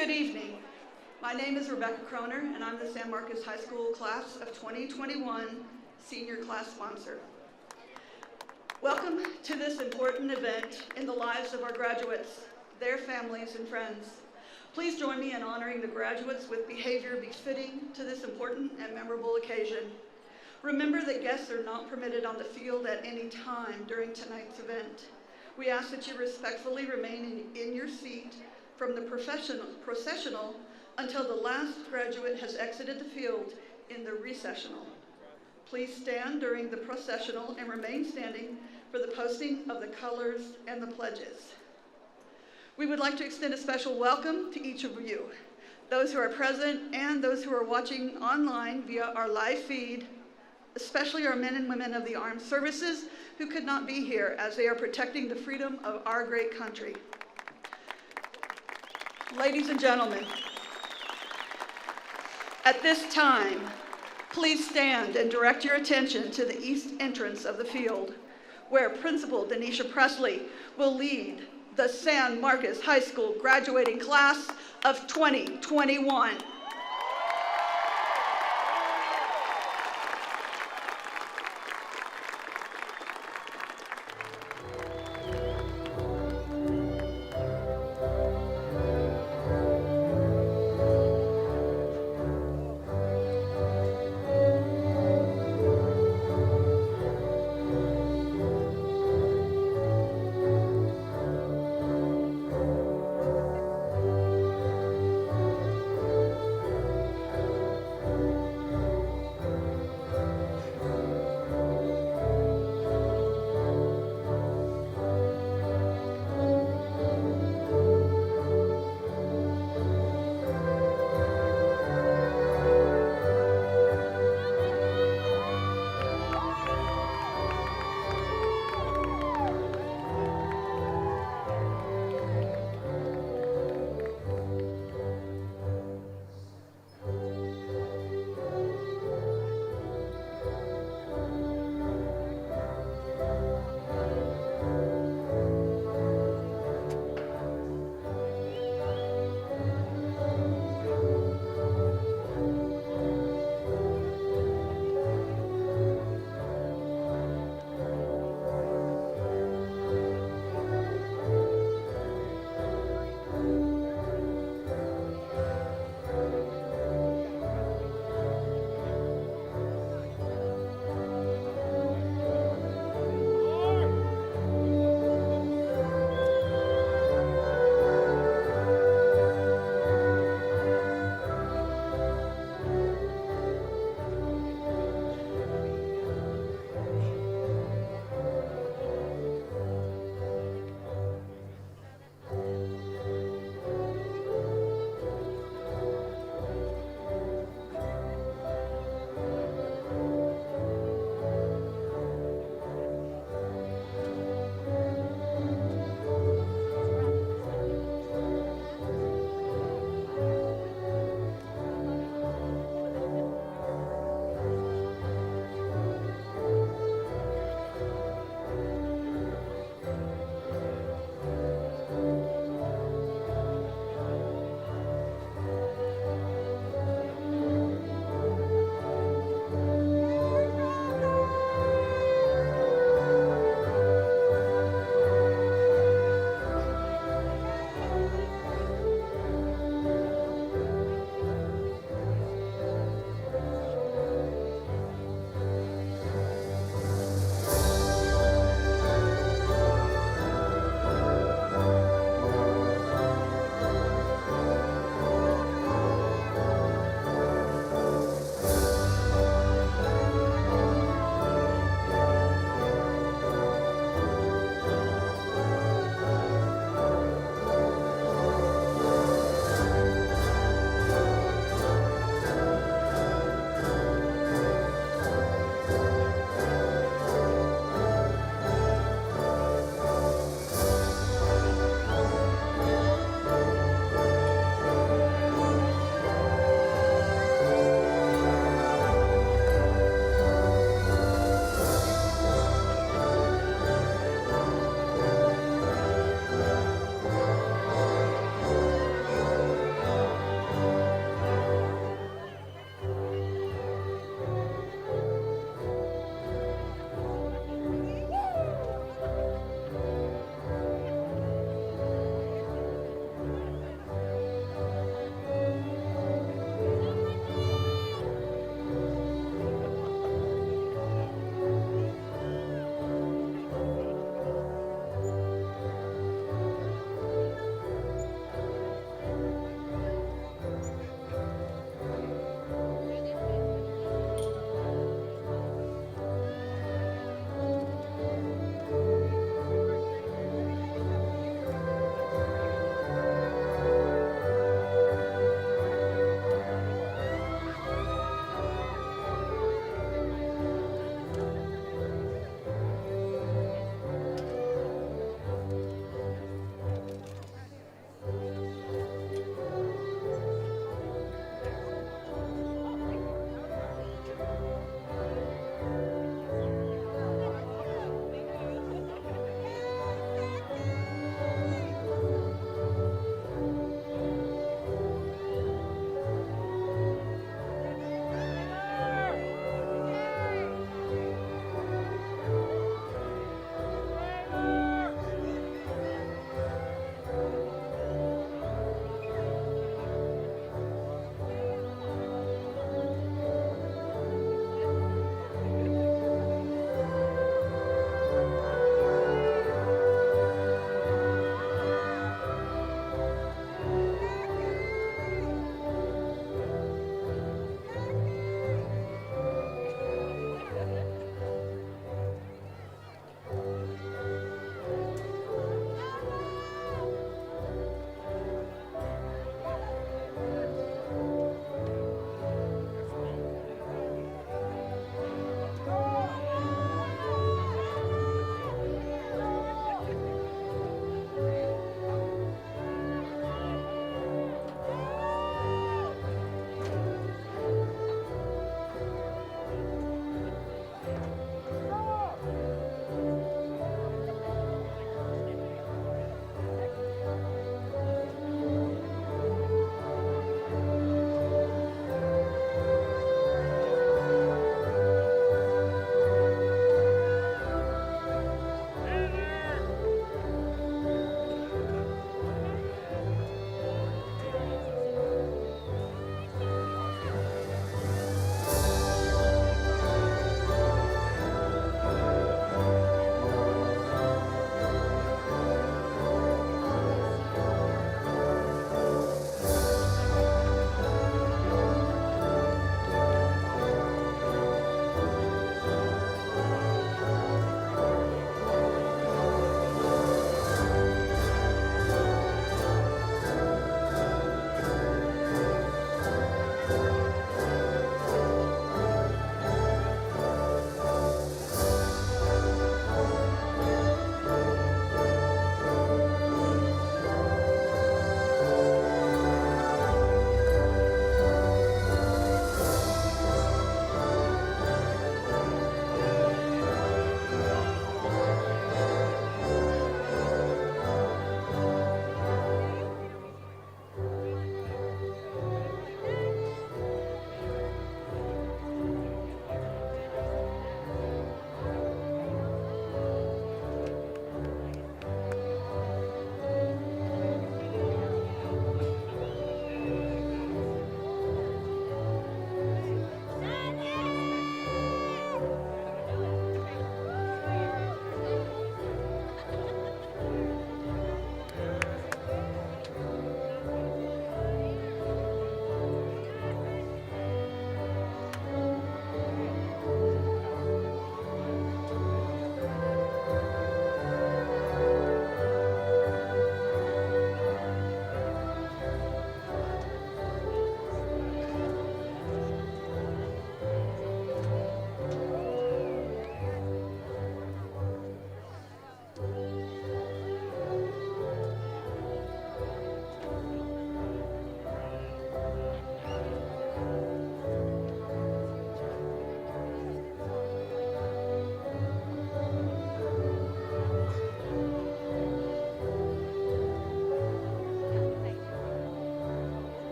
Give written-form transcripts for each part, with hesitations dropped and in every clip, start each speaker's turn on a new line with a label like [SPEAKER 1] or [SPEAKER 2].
[SPEAKER 1] Good evening. My name is Rebecca Kroner, and I'm the San Marcos High School Class of 2021 Senior Class Sponsor. Welcome to this important event in the lives of our graduates, their families, and friends. Please join me in honoring the graduates with behavior befitting to this important and memorable occasion. Remember that guests are not permitted on the field at any time during tonight's event. We ask that you respectfully remain in your seat from the processional until the last graduate has exited the field in the recessional. Please stand during the processional and remain standing for the posting of the colors and the pledges. We would like to extend a special welcome to each of you, those who are present and those who are watching online via our live feed, especially our men and women of the armed services who could not be here as they are protecting the freedom of our great country. Ladies and gentlemen, at this time, please stand and direct your attention to the east entrance of the field, where Principal Denisha Presley will lead the San Marcos High School graduating class of 2021.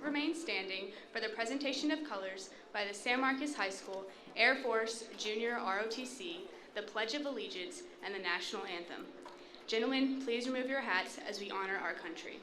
[SPEAKER 2] remain standing for the presentation of colors by the San Marcos High School Air Force Junior ROTC, the Pledge of Allegiance, and the National Anthem. Gentlemen, please remove your hats as we honor our country.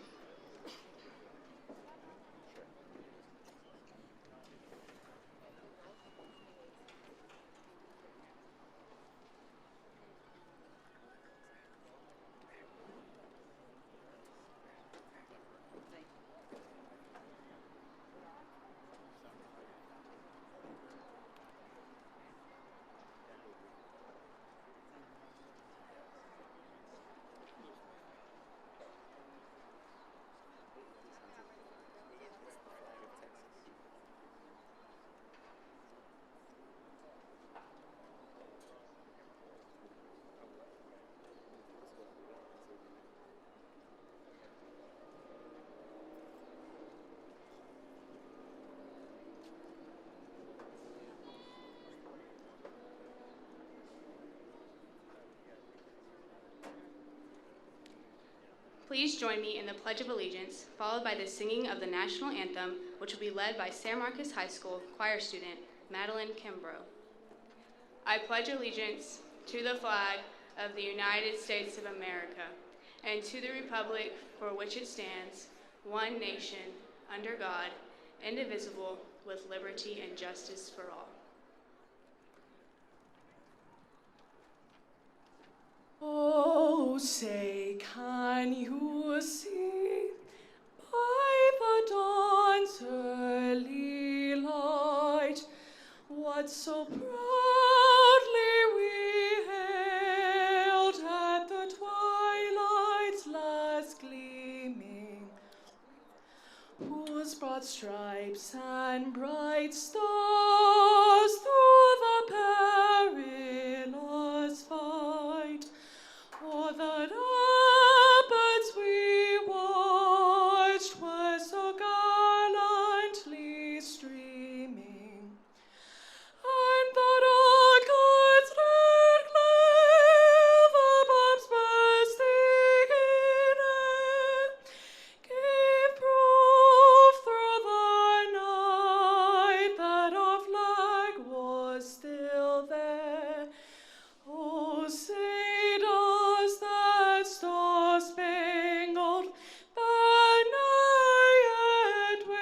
[SPEAKER 2] Please join me in the Pledge of Allegiance, followed by the singing of the National Anthem, which will be led by San Marcos High School choir student Madeline Kimbrough. I pledge allegiance to the flag of the United States of America and to the republic for which it stands, one nation, under God, indivisible, with liberty and justice for all.
[SPEAKER 3] Oh, say, can you see by the dawn's early light what so proudly we hailed at the twilight's last gleaming, whose broad stripes and bright stars through the perilous fight o'er the ramparts we watched were so gallantly streaming, and the rocket's red glare, the bombs bursting in air, gave proof through the night that our flag was still there. Oh, say does that star-spangled banner yet wave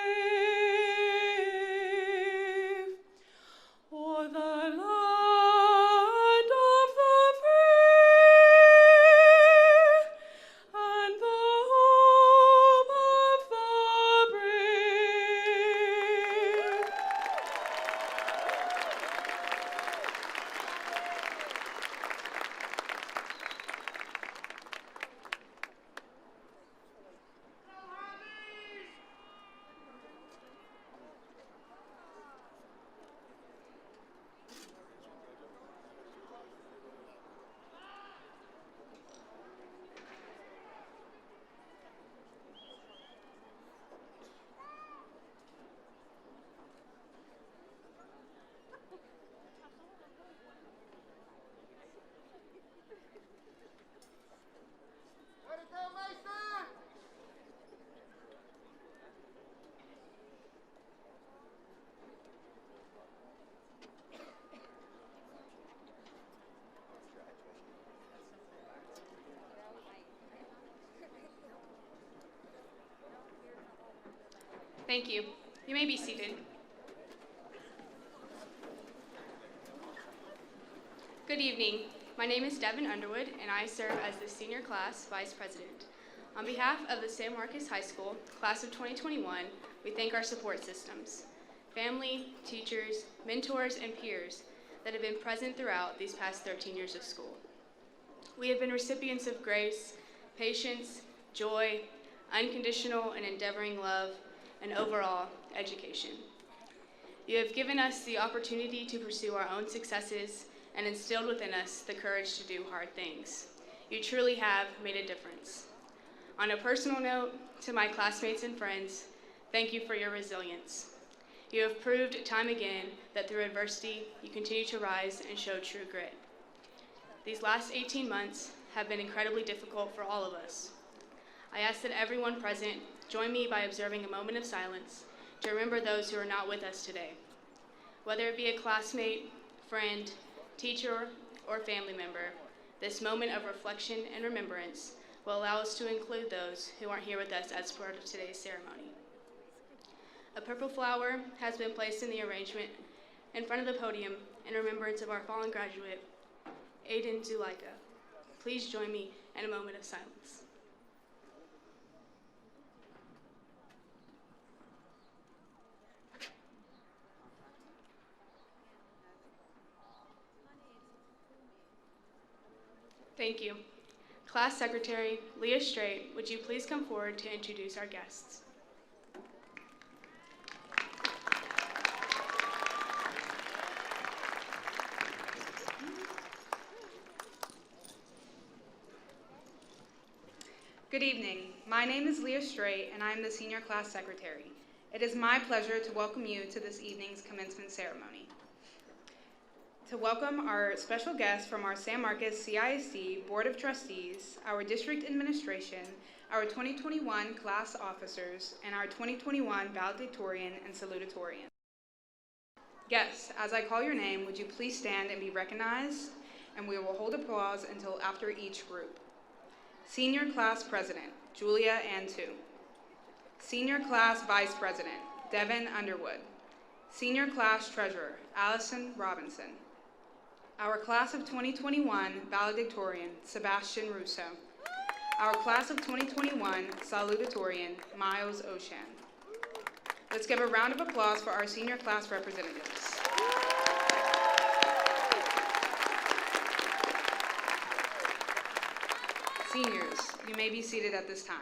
[SPEAKER 3] o'er the land of the free and the home of the brave?
[SPEAKER 2] Thank you. You may be seated. Good evening. My name is Devin Underwood, and I serve as the Senior Class Vice President. On behalf of the San Marcos High School Class of 2021, we thank our support systems, family, teachers, mentors, and peers that have been present throughout these past 13 years of school. We have been recipients of grace, patience, joy, unconditional and endeavoring love, and overall education. You have given us the opportunity to pursue our own successes and instilled within us the courage to do hard things. You truly have made a difference. On a personal note, to my classmates and friends, thank you for your resilience. You have proved time again that through adversity, you continue to rise and show true grit. These last 18 months have been incredibly difficult for all of us. I ask that everyone present join me by observing a moment of silence to remember those who are not with us today. Whether it be a classmate, friend, teacher, or family member, this moment of reflection and remembrance will allow us to include those who aren't here with us as part of today's ceremony. A purple flower has been placed in the arrangement in front of the podium in remembrance of our fallen graduate, Aiden Zulaika. Please join me in a moment of silence. Thank you. Class Secretary Leah Straight, would you please come forward to introduce our guests?
[SPEAKER 4] Good evening. My name is Leah Straight, and I am the Senior Class Secretary. It is my pleasure to welcome you to this evening's commencement ceremony. To welcome our special guests from our San Marcos CISD Board of Trustees, our District Administration, our 2021 class officers, and our 2021 Salutatorian and Salutatorian. Guests, as I call your name, would you please stand and be recognized, and we will hold applause until after each group. Senior Class President, Julia Antu. Senior Class Vice President, Devin Underwood. Senior Class Treasurer, Allison Robinson. Our Class of 2021 Valedictorian, Sebastian Russo. Our Class of 2021 Salutatorian, Miles Oshan. Let's give a round of applause for our senior class representatives. Seniors, you may be seated at this time.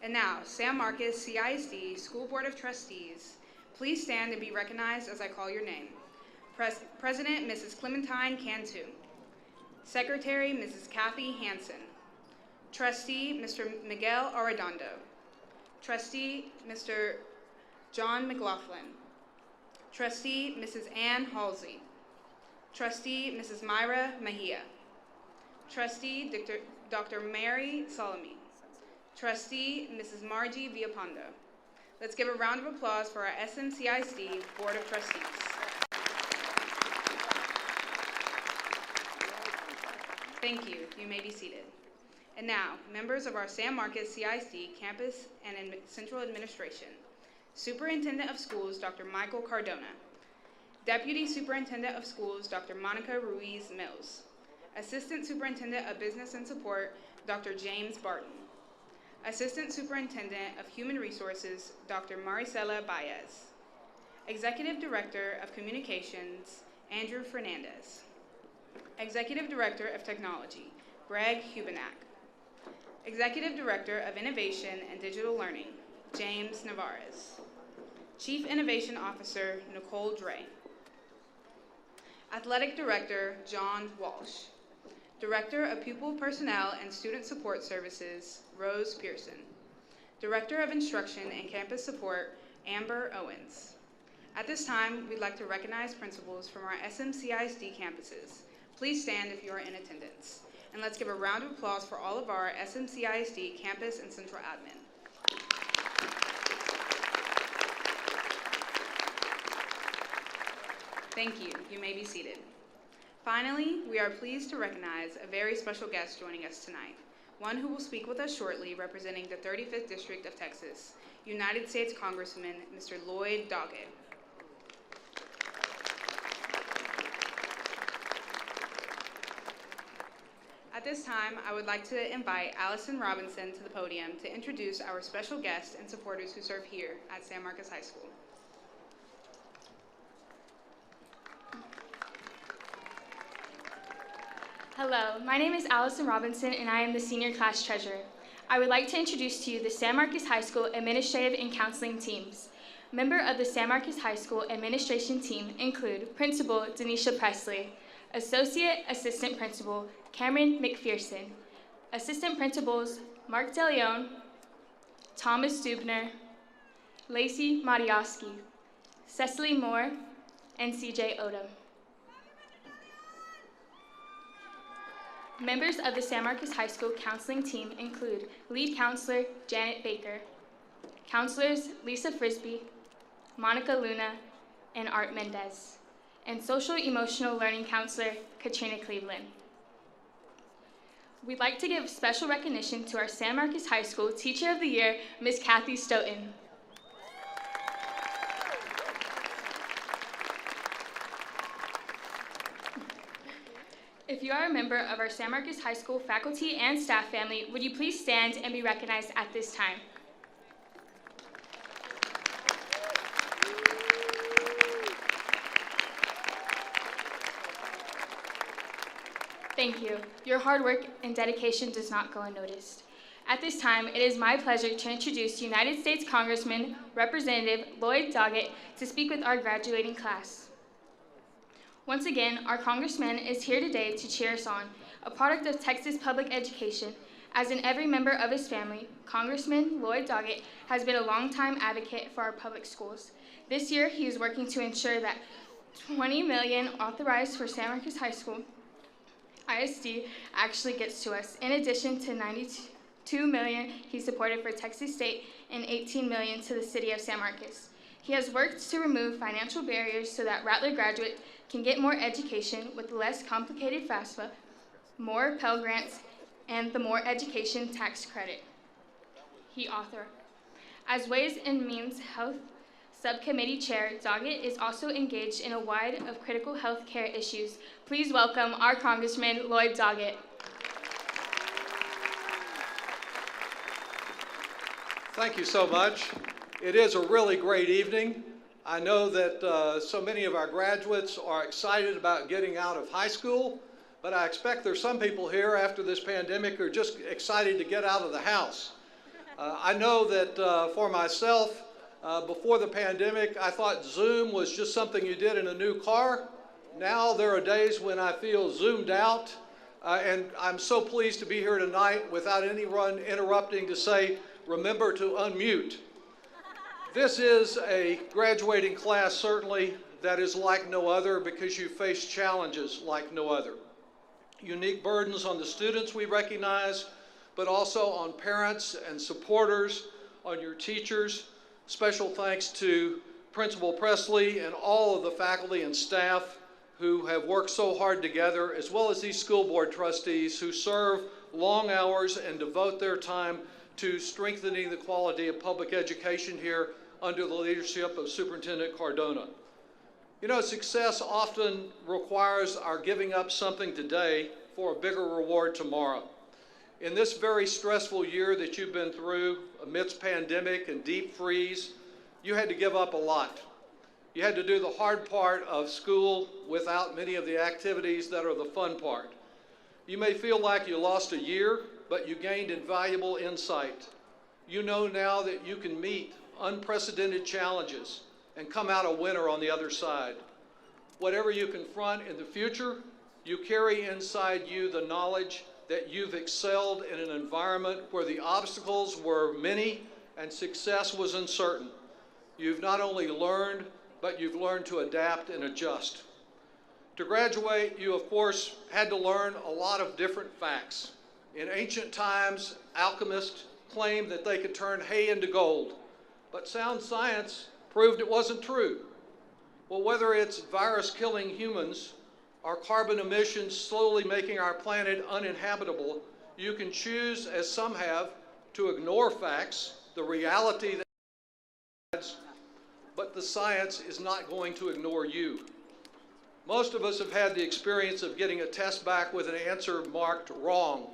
[SPEAKER 4] And now, San Marcos CISD School Board of Trustees, please stand and be recognized as I call your name. President, Mrs. Clementine Cantu. Secretary, Mrs. Kathy Hansen. Trustee, Mr. Miguel Arredondo. Trustee, Mr. John McLaughlin. Trustee, Mrs. Ann Halsey. Trustee, Mrs. Myra Mejia. Trustee, Dr. Mary Solomon. Trustee, Mrs. Margie Villapando. Let's give a round of applause for our SMCISD Board of Trustees. Thank you. You may be seated. And now, members of our San Marcos CISD Campus and Central Administration. Superintendent of Schools, Dr. Michael Cardona. Deputy Superintendent of Schools, Dr. Monica Ruiz Mills. Assistant Superintendent of Business and Support, Dr. James Barton. Assistant Superintendent of Human Resources, Dr. Maricela Baez. Executive Director of Communications, Andrew Fernandez. Executive Director of Technology, Greg Hubenak. Executive Director of Innovation and Digital Learning, James Navarez. Chief Innovation Officer, Nicole Dre. Athletic Director, John Walsh. Director of Pupil Personnel and Student Support Services, Rose Pearson. Director of Instruction and Campus Support, Amber Owens. At this time, we'd like to recognize principals from our SMCISD campuses. Please stand if you are in attendance. And let's give a round of applause for all of our SMCISD campus and central admin. Thank you. You may be seated. Finally, we are pleased to recognize a very special guest joining us tonight, one who will speak with us shortly representing the 35th District of Texas, United States Congressman Mr. Lloyd Doggett. At this time, I would like to invite Allison Robinson to the podium to introduce our special guests and supporters who serve here at San Marcos High School.
[SPEAKER 5] Hello, my name is Allison Robinson and I am the Senior Class Treasurer. I would like to introduce to you the San Marcos High School Administrative and Counseling Teams. Member of the San Marcos High School Administration Team include Principal Denisha Presley, Associate Assistant Principal Cameron McPherson, Assistant Principals Mark DeLeon, Thomas Dubner, Lacey Madiowski, Cecily Moore, and CJ Odom. Members of the San Marcos High School counseling team include lead counselor Janet Baker, counselors Lisa Frisbee, Monica Luna, and Art Mendez, and social emotional learning counselor Katrina Cleveland. We'd like to give special recognition to our San Marcos High School Teacher of the Year, Ms. Kathy Stoughton. If you are a member of our San Marcos High School faculty and staff family, would you please stand and be recognized at this time? Thank you. Your hard work and dedication does not go unnoticed. At this time, it is my pleasure to introduce United States Congressman Representative Lloyd Doggett to speak with our graduating class. Once again, our Congressman is here today to cheer us on, a product of Texas public education. As in every member of his family, Congressman Lloyd Doggett has been a longtime advocate for our public schools. This year, he is working to ensure that $20 million authorized for San Marcos High School ISD actually gets to us, in addition to $92 million he supported for Texas State and $18 million to the city of San Marcos. He has worked to remove financial barriers so that Rattler graduates can get more education with less complicated FAFSA, more Pell Grants, and the more education tax credit he authored. As Ways and Means Health Subcommittee Chair, Doggett is also engaged in a wide of critical health care issues. Please welcome our Congressman Lloyd Doggett.
[SPEAKER 6] Thank you so much. It is a really great evening. I know that so many of our graduates are excited about getting out of high school, but I expect there's some people here after this pandemic who are just excited to get out of the house. I know that for myself, before the pandemic, I thought Zoom was just something you did in a new car. Now there are days when I feel zoomed out, and I'm so pleased to be here tonight without anyone interrupting to say, remember to unmute. This is a graduating class, certainly, that is like no other because you face challenges like no other. Unique burdens on the students we recognize, but also on parents and supporters, on your teachers. Special thanks to Principal Presley and all of the faculty and staff who have worked so hard together, as well as these school board trustees who serve long hours and devote their time to strengthening the quality of public education here under the leadership of Superintendent Cardona. You know, success often requires our giving up something today for a bigger reward tomorrow. In this very stressful year that you've been through, amidst pandemic and deep freeze, you had to give up a lot. You had to do the hard part of school without many of the activities that are the fun part. You may feel like you lost a year, but you gained invaluable insight. You know now that you can meet unprecedented challenges and come out a winner on the other side. Whatever you confront in the future, you carry inside you the knowledge that you've excelled in an environment where the obstacles were many and success was uncertain. You've not only learned, but you've learned to adapt and adjust. To graduate, you of course had to learn a lot of different facts. In ancient times, alchemists claimed that they could turn hay into gold, but sound science proved it wasn't true. Well, whether it's virus killing humans or carbon emissions slowly making our planet uninhabitable, you can choose, as some have, to ignore facts, the reality that, but the science is not going to ignore you. Most of us have had the experience of getting a test back with an answer marked wrong,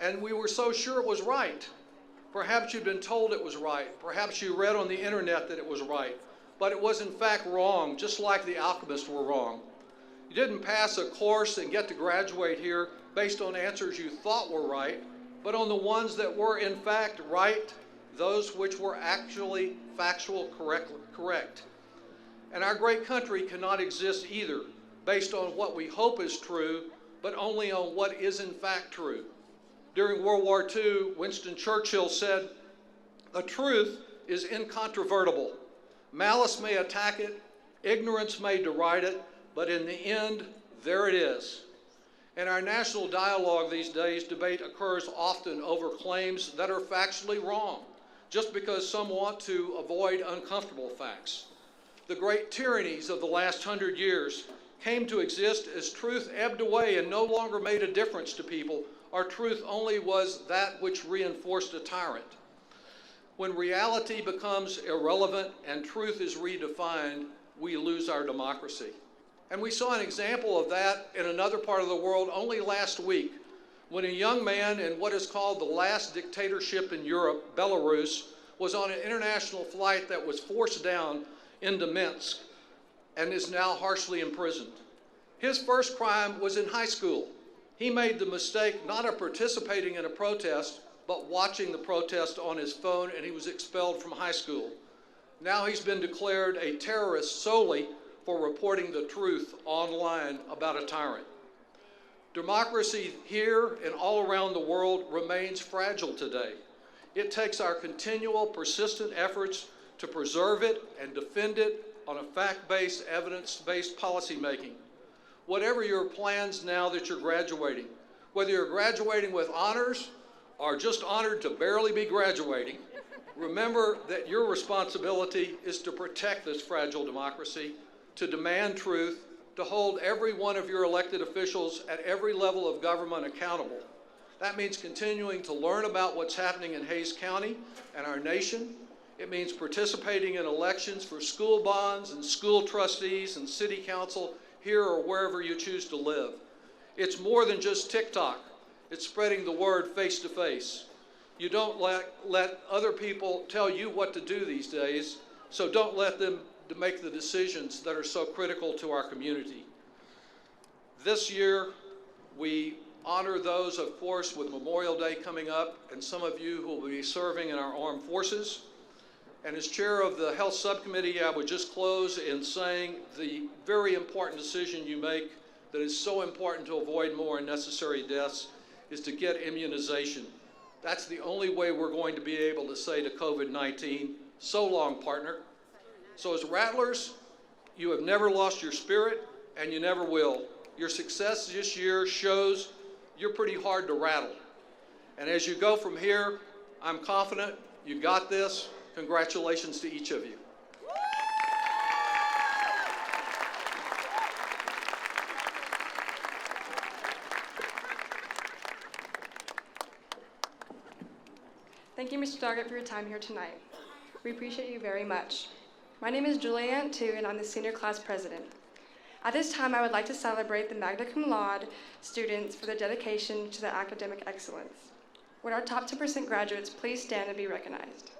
[SPEAKER 6] and we were so sure it was right. Perhaps you'd been told it was right. Perhaps you read on the internet that it was right, but it was in fact wrong, just like the alchemists were wrong. You didn't pass a course and get to graduate here based on answers you thought were right, but on the ones that were in fact right, those which were actually factual correct. And our great country cannot exist either based on what we hope is true, but only on what is in fact true. During World War II, Winston Churchill said, "The truth is incontrovertible. Malice may attack it, ignorance may deride it, but in the end, there it is." In our national dialogue these days, debate occurs often over claims that are factually wrong, just because some want to avoid uncomfortable facts. The great tyrannies of the last 100 years came to exist as truth ebbed away and no longer made a difference to people, or truth only was that which reinforced a tyrant. When reality becomes irrelevant and truth is redefined, we lose our democracy. And we saw an example of that in another part of the world only last week, when a young man in what is called the last dictatorship in Europe, Belarus, was on an international flight that was forced down into Minsk and is now harshly imprisoned. His first crime was in high school. He made the mistake not of participating in a protest, but watching the protest on his phone, and he was expelled from high school. Now he's been declared a terrorist solely for reporting the truth online about a tyrant. Democracy here and all around the world remains fragile today. It takes our continual, persistent efforts to preserve it and defend it on a fact-based, evidence-based policymaking. Whatever your plans now that you're graduating, whether you're graduating with honors or just honored to barely be graduating, remember that your responsibility is to protect this fragile democracy, to demand truth, to hold every one of your elected officials at every level of government accountable. That means continuing to learn about what's happening in Hays County and our nation. It means participating in elections for school bonds and school trustees and city council here or wherever you choose to live. It's more than just TikTok. It's spreading the word face to face. You don't let other people tell you what to do these days, so don't let them to make the decisions that are so critical to our community. This year, we honor those, of course, with Memorial Day coming up, and some of you who will be serving in our armed forces. And as chair of the Health Subcommittee, I would just close in saying the very important decision you make that is so important to avoid more unnecessary deaths is to get immunization. That's the only way we're going to be able to say to COVID-19, so long, partner. So as Rattlers, you have never lost your spirit, and you never will. Your success this year shows you're pretty hard to rattle. And as you go from here, I'm confident you got this. Congratulations to each of you.
[SPEAKER 7] Thank you, Mr. Doggett, for your time here tonight. We appreciate you very much. My name is Julianne Tu, and I'm the senior class president. At this time, I would like to celebrate the magna cum laude students for their dedication to the academic excellence. Would our top 10% graduates please stand and be recognized?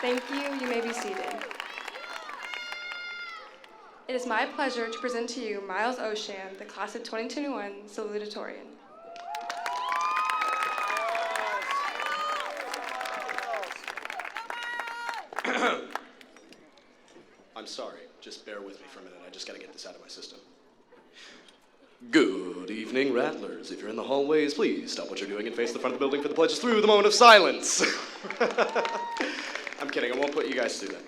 [SPEAKER 7] Thank you. You may be seated. It is my pleasure to present to you Miles Oshan, the class of 2021 Salutatorian.
[SPEAKER 8] I'm sorry, just bear with me for a minute. I just gotta get this out of my system. Good evening, Rattlers. If you're in the hallways, please stop what you're doing and face the front of the building for the pledges through the moment of silence. I'm kidding, I won't put you guys through that.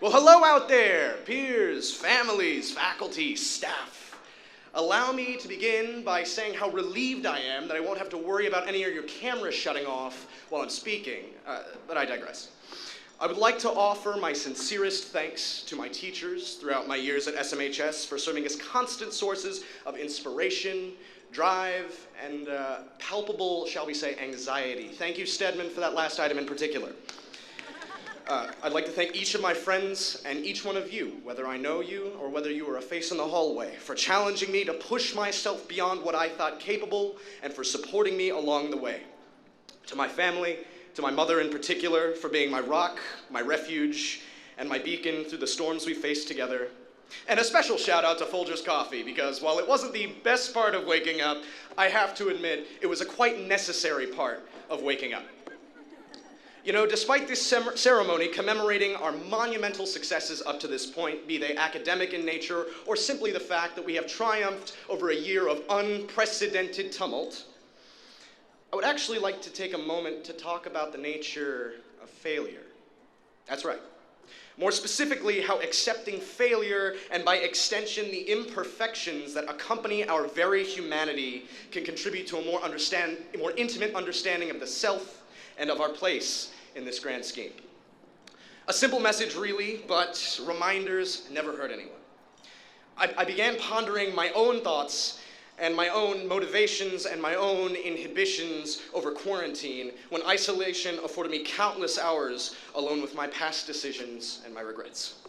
[SPEAKER 8] Well, hello out there, peers, families, faculty, staff. Allow me to begin by saying how relieved I am that I won't have to worry about any of your cameras shutting off while I'm speaking, but I digress. I would like to offer my sincerest thanks to my teachers throughout my years at SMHS for serving as constant sources of inspiration, drive, and palpable, shall we say, anxiety. Thank you, Stedman, for that last item in particular. I'd like to thank each of my friends and each one of you, whether I know you or whether you are a face in the hallway, for challenging me to push myself beyond what I thought capable and for supporting me along the way. To my family, to my mother in particular, for being my rock, my refuge, and my beacon through the storms we faced together. And a special shout out to Folgers Coffee, because while it wasn't the best part of waking up, I have to admit it was a quite necessary part of waking up. You know, despite this ceremony commemorating our monumental successes up to this point, be they academic in nature or simply the fact that we have triumphed over a year of unprecedented tumult, I would actually like to take a moment to talk about the nature of failure. That's right, More specifically, how accepting failure and by extension the imperfections that accompany our very humanity can contribute to a more intimate understanding of the self and of our place in this grand scheme. A simple message really, but reminders never hurt anyone. I began pondering my own thoughts and my own motivations and my own inhibitions over quarantine when isolation afforded me countless hours alone with my past decisions and my regrets.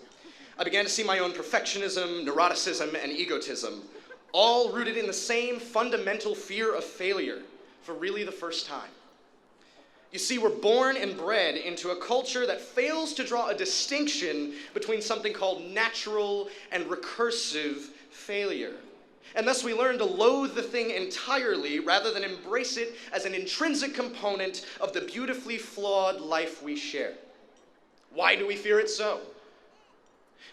[SPEAKER 8] I began to see my own perfectionism, neuroticism, and egotism, all rooted in the same fundamental fear of failure for really the first time. You see, we're born and bred into a culture that fails to draw a distinction between something called natural and recursive failure. And thus we learn to loathe the thing entirely rather than embrace it as an intrinsic component of the beautifully flawed life we share. Why do we fear it so?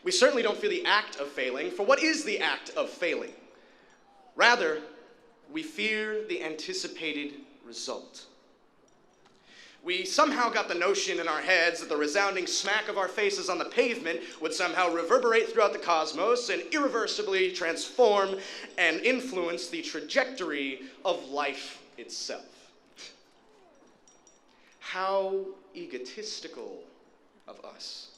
[SPEAKER 8] We certainly don't fear the act of failing, for what is the act of failing? Rather, we fear the anticipated result. We somehow got the notion in our heads that the resounding smack of our faces on the pavement would somehow reverberate throughout the cosmos and irreversibly transform and influence the trajectory of life itself. How egotistical of us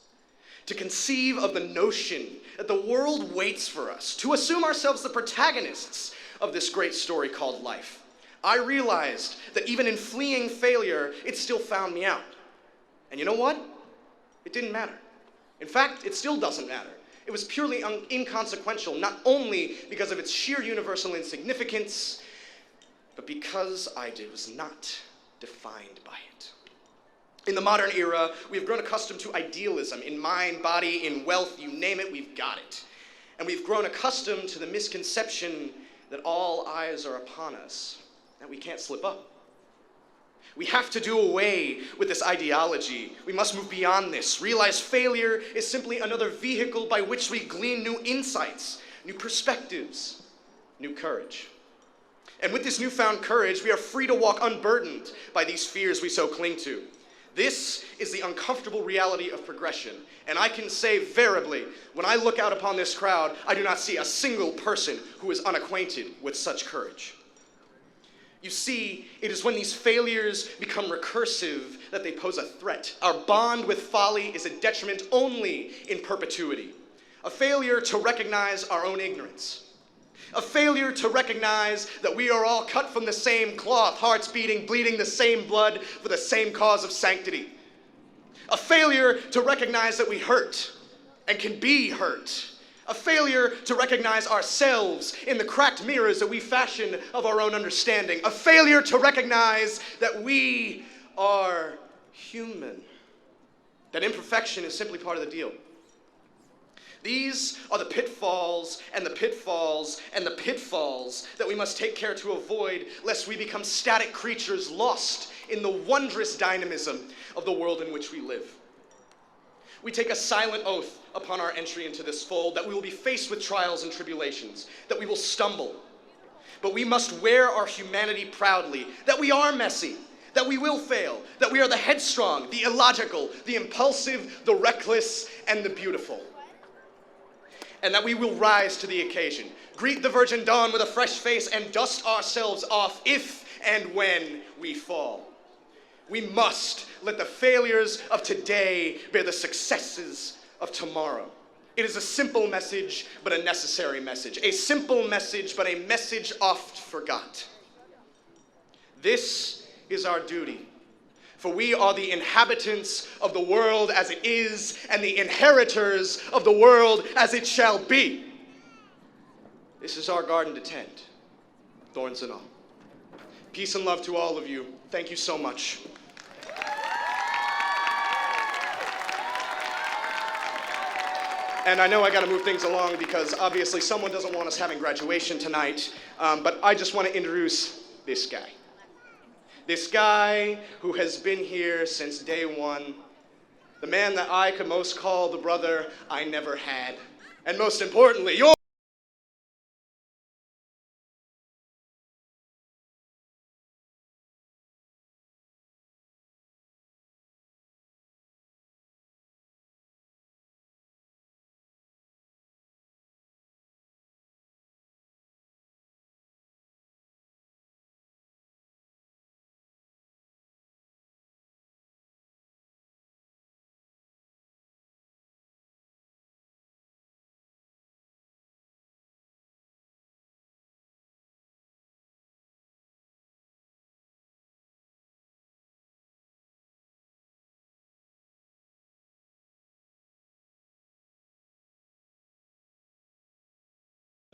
[SPEAKER 8] to conceive of the notion that the world waits for us, to assume ourselves the protagonists of this great story called life. I realized that even in fleeing failure, it still found me out. And you know what? It didn't matter. In fact, it still doesn't matter. It was purely inconsequential, not only because of its sheer universal insignificance, but because I was not defined by it. In the modern era, we have grown accustomed to idealism. In mind, body, in wealth, you name it, we've got it. And we've grown accustomed to the misconception that all eyes are upon us, that we can't slip up. We have to do away with this ideology. We must move beyond this. Realize failure is simply another vehicle by which we glean new insights, new perspectives, new courage. And with this newfound courage, we are free to walk unburdened by these fears we so cling to. This is the uncomfortable reality of progression. And I can say veritably, when I look out upon this crowd, I do not see a single person who is unacquainted with such courage. You see, it is when these failures become recursive that they pose a threat. Our bond with folly is a detriment only in perpetuity. A failure to recognize our own ignorance. A failure to recognize that we are all cut from the same cloth, hearts beating, bleeding the same blood for the same cause of sanctity. A failure to recognize that we hurt and can be hurt. A failure to recognize ourselves in the cracked mirrors that we fashion of our own understanding. A failure to recognize that we are human. That imperfection is simply part of the deal. These are the pitfalls and the pitfalls and the pitfalls that we must take care to avoid, lest we become static creatures lost in the wondrous dynamism of the world in which we live. We take a silent oath upon our entry into this fold that we will be faced with trials and tribulations, that we will stumble. But we must wear our humanity proudly, that we are messy, that we will fail, that we are the headstrong, the illogical, the impulsive, the reckless, and the beautiful. And that we will rise to the occasion, greet the virgin dawn with a fresh face, and dust ourselves off if and when we fall. We must let the failures of today bear the successes of tomorrow. It is a simple message, but a necessary message. A simple message, but a message oft forgot. This is our duty, for we are the inhabitants of the world as it is, and the inheritors of the world as it shall be. This is our garden to tend, thorns and all. Peace and love to all of you. Thank you so much. And I know I got to move things along because obviously someone doesn't want us having graduation tonight, but I just want to introduce this guy. This guy who has been here since day one, the man that I could most call the brother I never had, and most importantly, your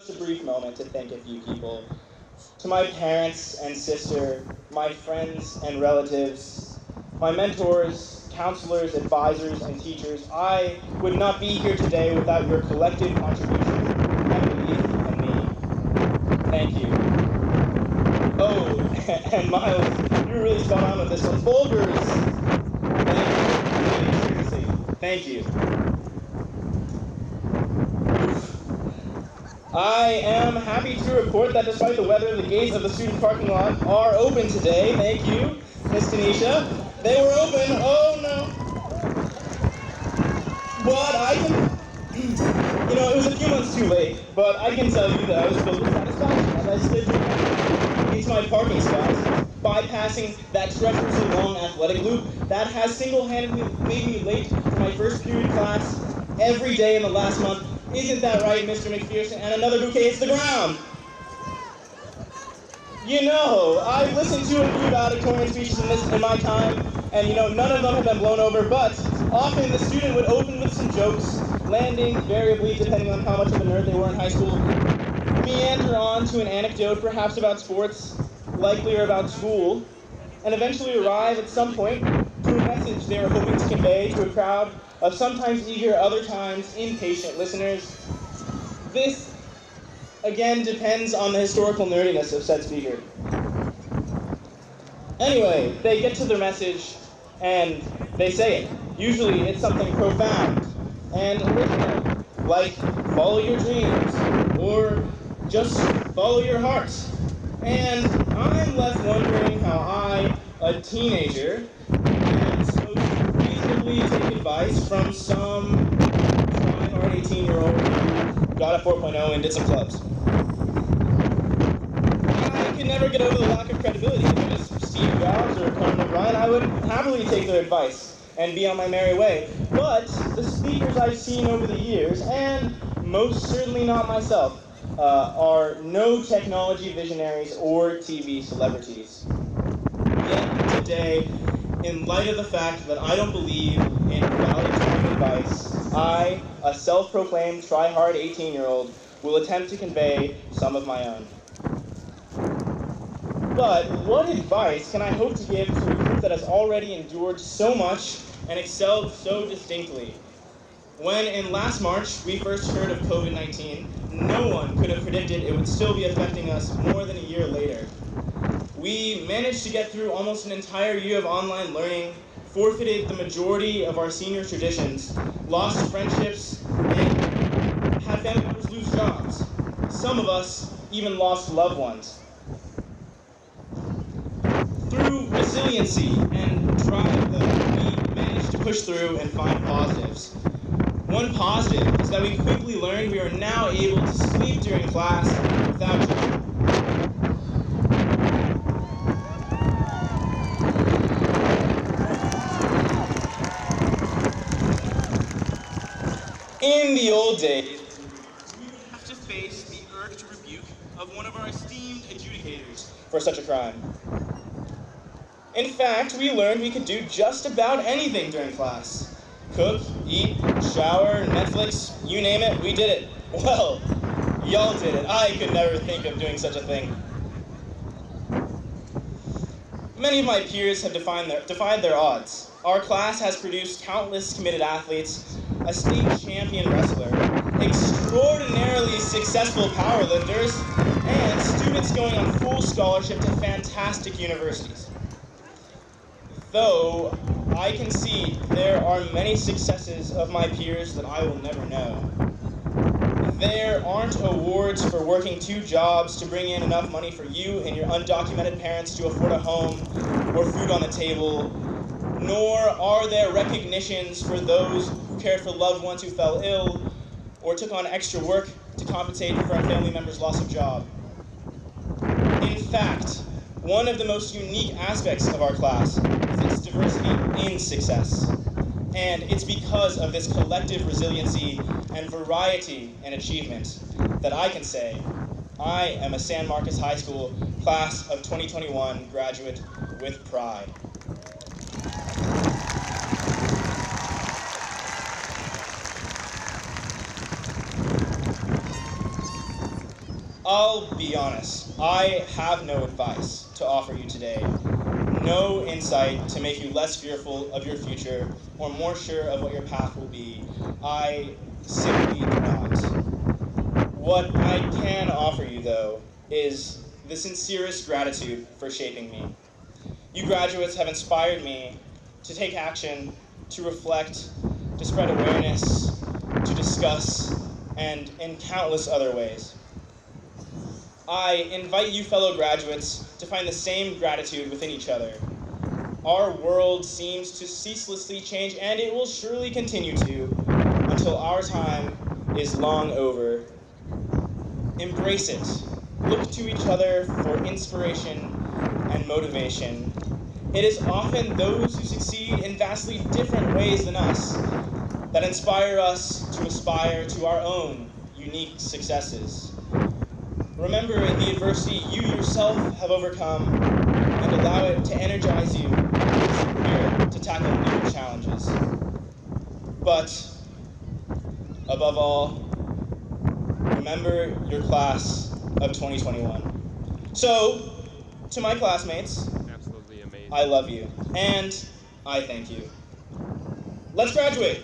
[SPEAKER 9] Just a brief moment to thank a few people. To my parents and sister, my friends and relatives, my mentors, counselors, advisors, and teachers, I would not be here today without your collective contribution and belief in me. Thank you. Oh, and Miles, you were really spot on with this one. Folgers! Thank you. Seriously, thank you. I am happy to report that despite the weather, the gates of the student parking lot are open today. Thank you, Miss Tanisha. They were open. Oh no. But I can, it was a few months too late, but I can tell you that I was filled with satisfaction as I slid into my parking spot, bypassing that treacherously long athletic loop that has single-handedly made me late for my first period class every day in the last month. Isn't that right, Mr. McPherson? And another bouquet hits the ground. I've listened to a few valedictorian speeches in my time, and none of them have been blown over, but often the student would open with some jokes, landing variably, depending on how much of a nerd they were in high school, meander on to an anecdote, perhaps about sports, likelier about school, and eventually arrive at some point to a message they were hoping to convey to a crowd of sometimes eager, other times impatient listeners. This, again, depends on the historical nerdiness of said speaker. Anyway, they get to their message, and they say it. Usually it's something profound and original, like follow your dreams, or just follow your heart. And I'm left wondering how I, a teenager, am supposed to reasonably take advice from some try-hard 18-year-old who got a 4.0 and did some clubs. I could never get over the lack of credibility. If it was Steve Jobs or Conan O'Brien, I would happily take their advice and be on my merry way. But the speakers I've seen over the years, and most certainly not myself, are no technology visionaries or TV celebrities. Yet today, in light of the fact that I don't believe in valedictorian advice, I, a self-proclaimed try-hard 18-year-old, will attempt to convey some of my own. But what advice can I hope to give to a group that has already endured so much and excelled so distinctly? When in last March we first heard of COVID-19, no one could have predicted it would still be affecting us more than a year later. We managed to get through almost an entire year of online learning, forfeited the majority of our senior traditions, lost friendships, and had family members lose jobs. Some of us even lost loved ones. Through resiliency and drive, though, we managed to push through and find positives. One positive is that we quickly learned we are now able to sleep during class without dreaming. In the old days, we would have to face the urged rebuke of one of our esteemed adjudicators for such a crime. In fact, we learned we could do just about anything during class. Cook, eat, shower, Netflix, you name it, we did it. Well, y'all did it. I could never think of doing such a thing. Many of my peers have defied their odds. Our class has produced countless committed athletes, a state champion wrestler, extraordinarily successful powerlifters, and students going on full scholarship to fantastic universities. Though I concede there are many successes of my peers that I will never know. There aren't awards for working 2 jobs to bring in enough money for you and your undocumented parents to afford a home or food on the table, nor are there recognitions for those who cared for loved ones who fell ill or took on extra work to compensate for a family member's loss of job. In fact, one of the most unique aspects of our class is its diversity in success. And it's because of this collective resiliency and variety in achievement that I can say I am a San Marcos High School class of 2021 graduate with pride. I'll be honest, I have no advice to offer you today. No insight to make you less fearful of your future or more sure of what your path will be. I simply do not. What I can offer you, though, is the sincerest gratitude for shaping me. You graduates have inspired me to take action, to reflect, to spread awareness, to discuss, and in countless other ways. I invite you fellow graduates to find the same gratitude within each other. Our world seems to ceaselessly change, and it will surely continue to until our time is long over. Embrace it. Look to each other for inspiration and motivation. It is often those who succeed in vastly different ways than us that inspire us to aspire to our own unique successes. Remember the adversity you yourself have overcome and allow it to energize you with spirit to tackle new challenges. But above all, remember your class of 2021. So, to my classmates,
[SPEAKER 10] Absolutely amazing.
[SPEAKER 9] I love you, and I thank you. Let's graduate.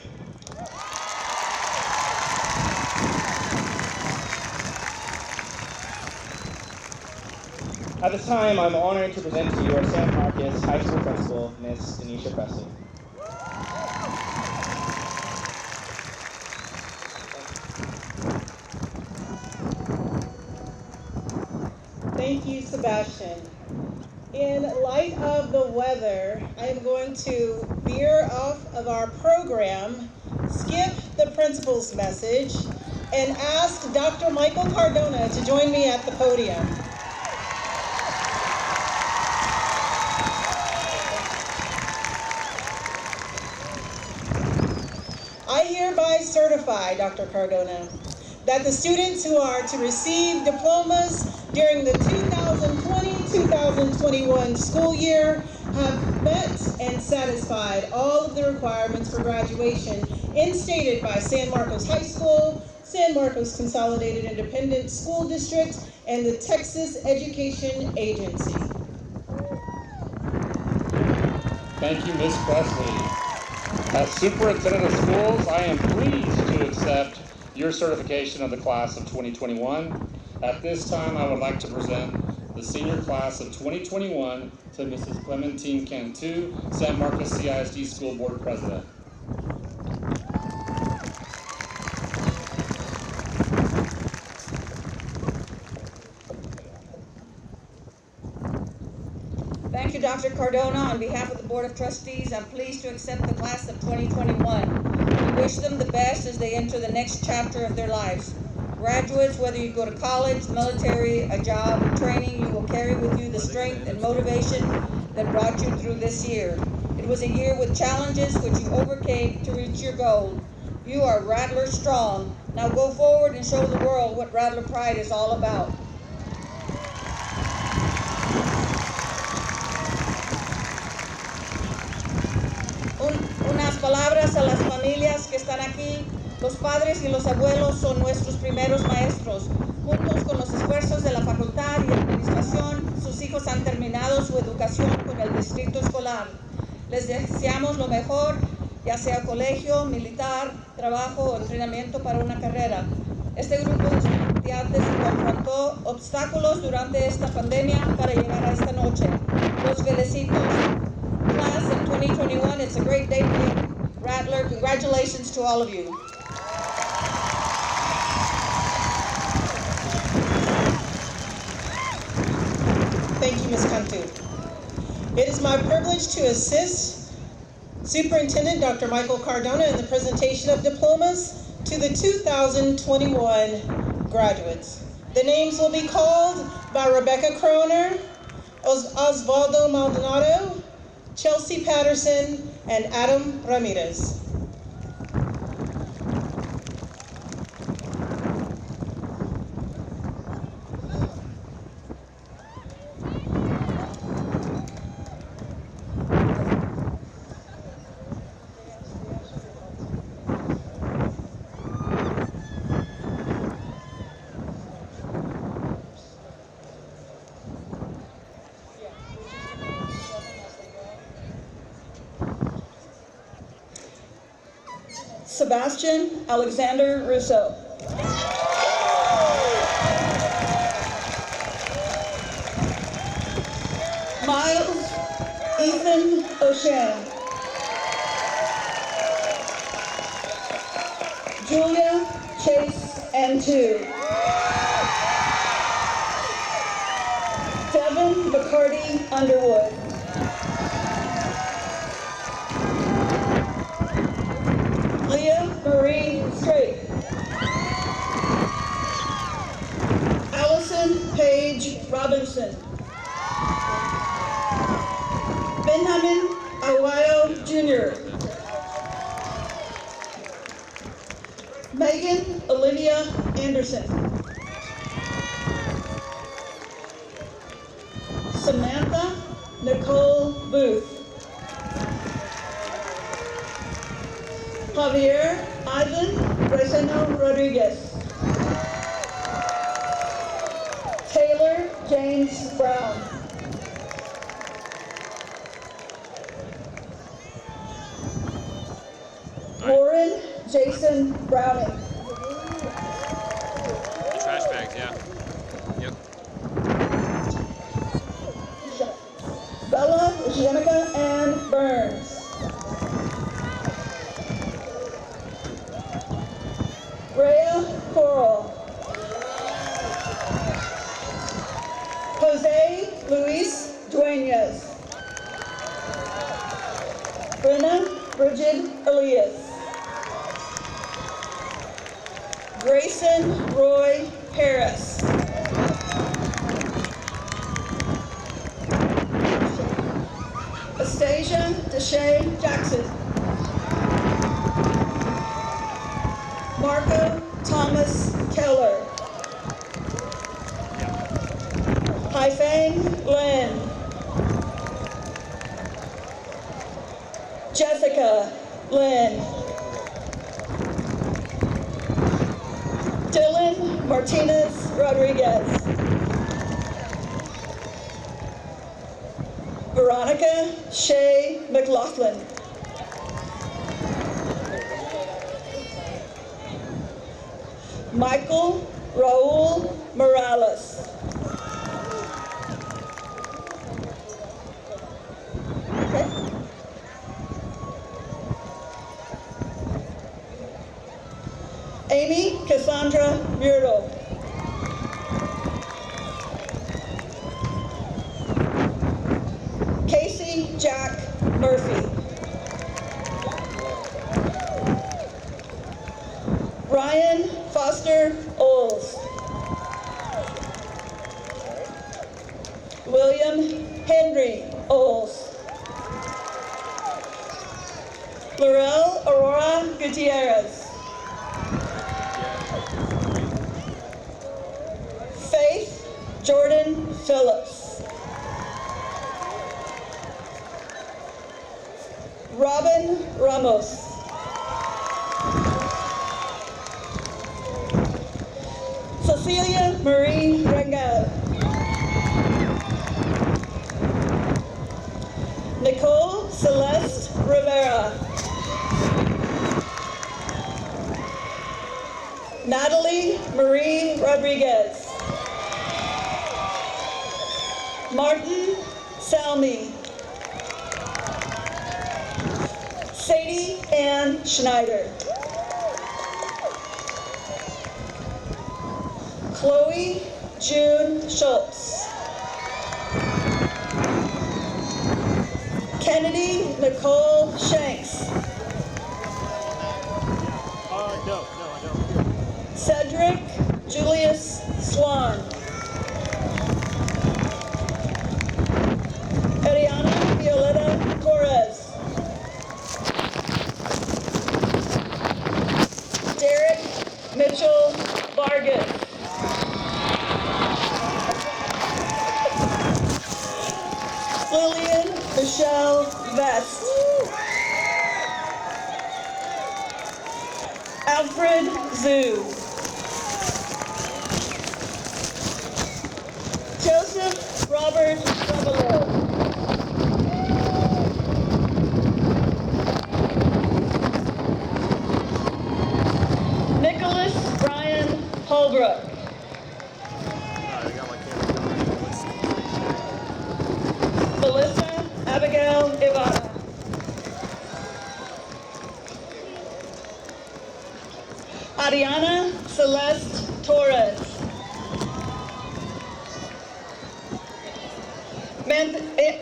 [SPEAKER 9] At this time, I'm honored to present to you our San Marcos High School Principal, Miss Denisha Presley.
[SPEAKER 11] Thank you, Sebastian. In light of the weather, I am going to veer off of our program, skip the principal's message, and ask Dr. Michael Cardona to join me at the podium. I hereby certify, Dr. Cardona, that the students who are to receive diplomas during the 2020-2021 school year have met and satisfied all of the requirements for graduation instated by San Marcos High School, San Marcos Consolidated Independent School District, and the Texas Education Agency.
[SPEAKER 10] Thank you, Ms. Presley. As Superintendent of Schools, I am pleased to accept your certification of the class of 2021. At this time, I would like to present the senior class of 2021 to Mrs. Clementine Cantu, San Marcos CISD School Board President.
[SPEAKER 12] Thank you, Dr. Cardona. On behalf of the Board of Trustees, I'm pleased to accept the class of 2021. We wish them the best as they enter the next chapter of their lives. Graduates, whether you go to college, military, a job, or training, you will carry with you the strength and motivation that brought you through this year. It was a year with challenges which you overcame to reach your goal. You are Rattler strong. Now go forward and show the world what Rattler Pride is all about. Unas palabras a las familias que están aquí. Los padres y los abuelos son nuestros primeros maestros. Juntos con los esfuerzos de la facultad y administración, sus hijos han terminado su educación con el distrito escolar. Les deseamos lo mejor, ya sea colegio, militar, trabajo o entrenamiento para una carrera. Este grupo de estudiantes confrontó obstáculos durante esta pandemia para llegar a esta noche. Los felicito. Class of 2021, it's a great day for you. Rattler, congratulations to all of you.
[SPEAKER 11] Thank you, Ms. Cantu. It is my privilege to assist Superintendent Dr. Michael Cardona in the presentation of diplomas to the 2021 graduates. The names will be called by Rebecca Croner, Osvaldo Maldonado, Chelsea Patterson, and Adam Ramirez.
[SPEAKER 1] Sebastian Alexander Russo. Miles Ethan O'Shan. Julia Chase Antu. Devin McCarty Underwood. Leah Marie Straight. Allison Paige Robinson. Benjamin Aguayo Jr. Megan Olivia Anderson. Samantha Nicole Booth. Javier Ivan Recessional Rodriguez. Taylor James Brown. Warren Jason Browning.
[SPEAKER 13] Trash bags, yeah. Yep.
[SPEAKER 1] Bella Jenica Ann Burns. Rhea Coral. Jose Luis Dueñas. Brenna Bridget Elias. Grayson Roy Harris. Astasia Deshae Jackson. Marco Thomas Keller. Haifeng Lin. Jessica Lin. Dylan Martinez Rodriguez. Veronica Shea McLaughlin. Michael Raul Morales. Okay. Amy Cassandra Murdo. Casey Jack Murphy. Ryan Foster Oles. William Henry Oles. Laurel Aurora Gutierrez. Faith Jordan Phillips. Robin Ramos. Cecilia Marie Rangel. Nicole Celeste Rivera. Natalie Marie Rodriguez. Martin Salmi. Sadie Ann Schneider. Chloe June Schultz. Kennedy Nicole Shanks.
[SPEAKER 13] No, I don't.
[SPEAKER 1] Cedric Julius Swan. Ariana Violeta Torres. Derek Mitchell Vargas. Lillian Michelle Vest. Alfred Zhu. Joseph Robert Revelo. Abigail Ibarra. Ariana Celeste Torres.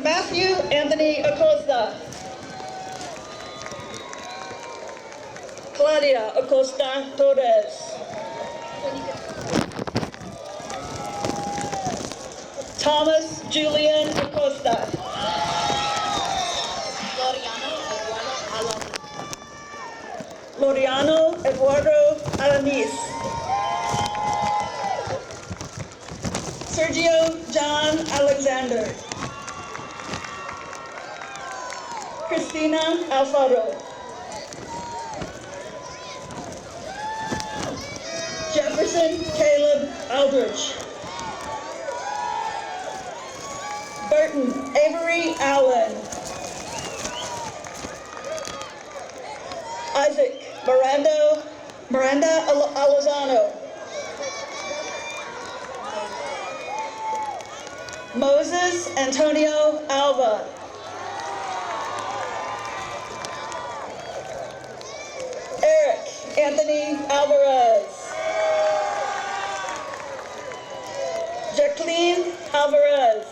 [SPEAKER 1] Matthew Anthony Acosta. Claudia Acosta Torres. Thomas Julian Acosta. Loriano Eduardo Alanis. Sergio John Alexander. Christina Alfaro. Jefferson Caleb Aldrich. Burton Avery Allen. Isaac Miranda Alozano. Moses Antonio Alva. Eric Anthony Alvarez. Jacqueline Alvarez.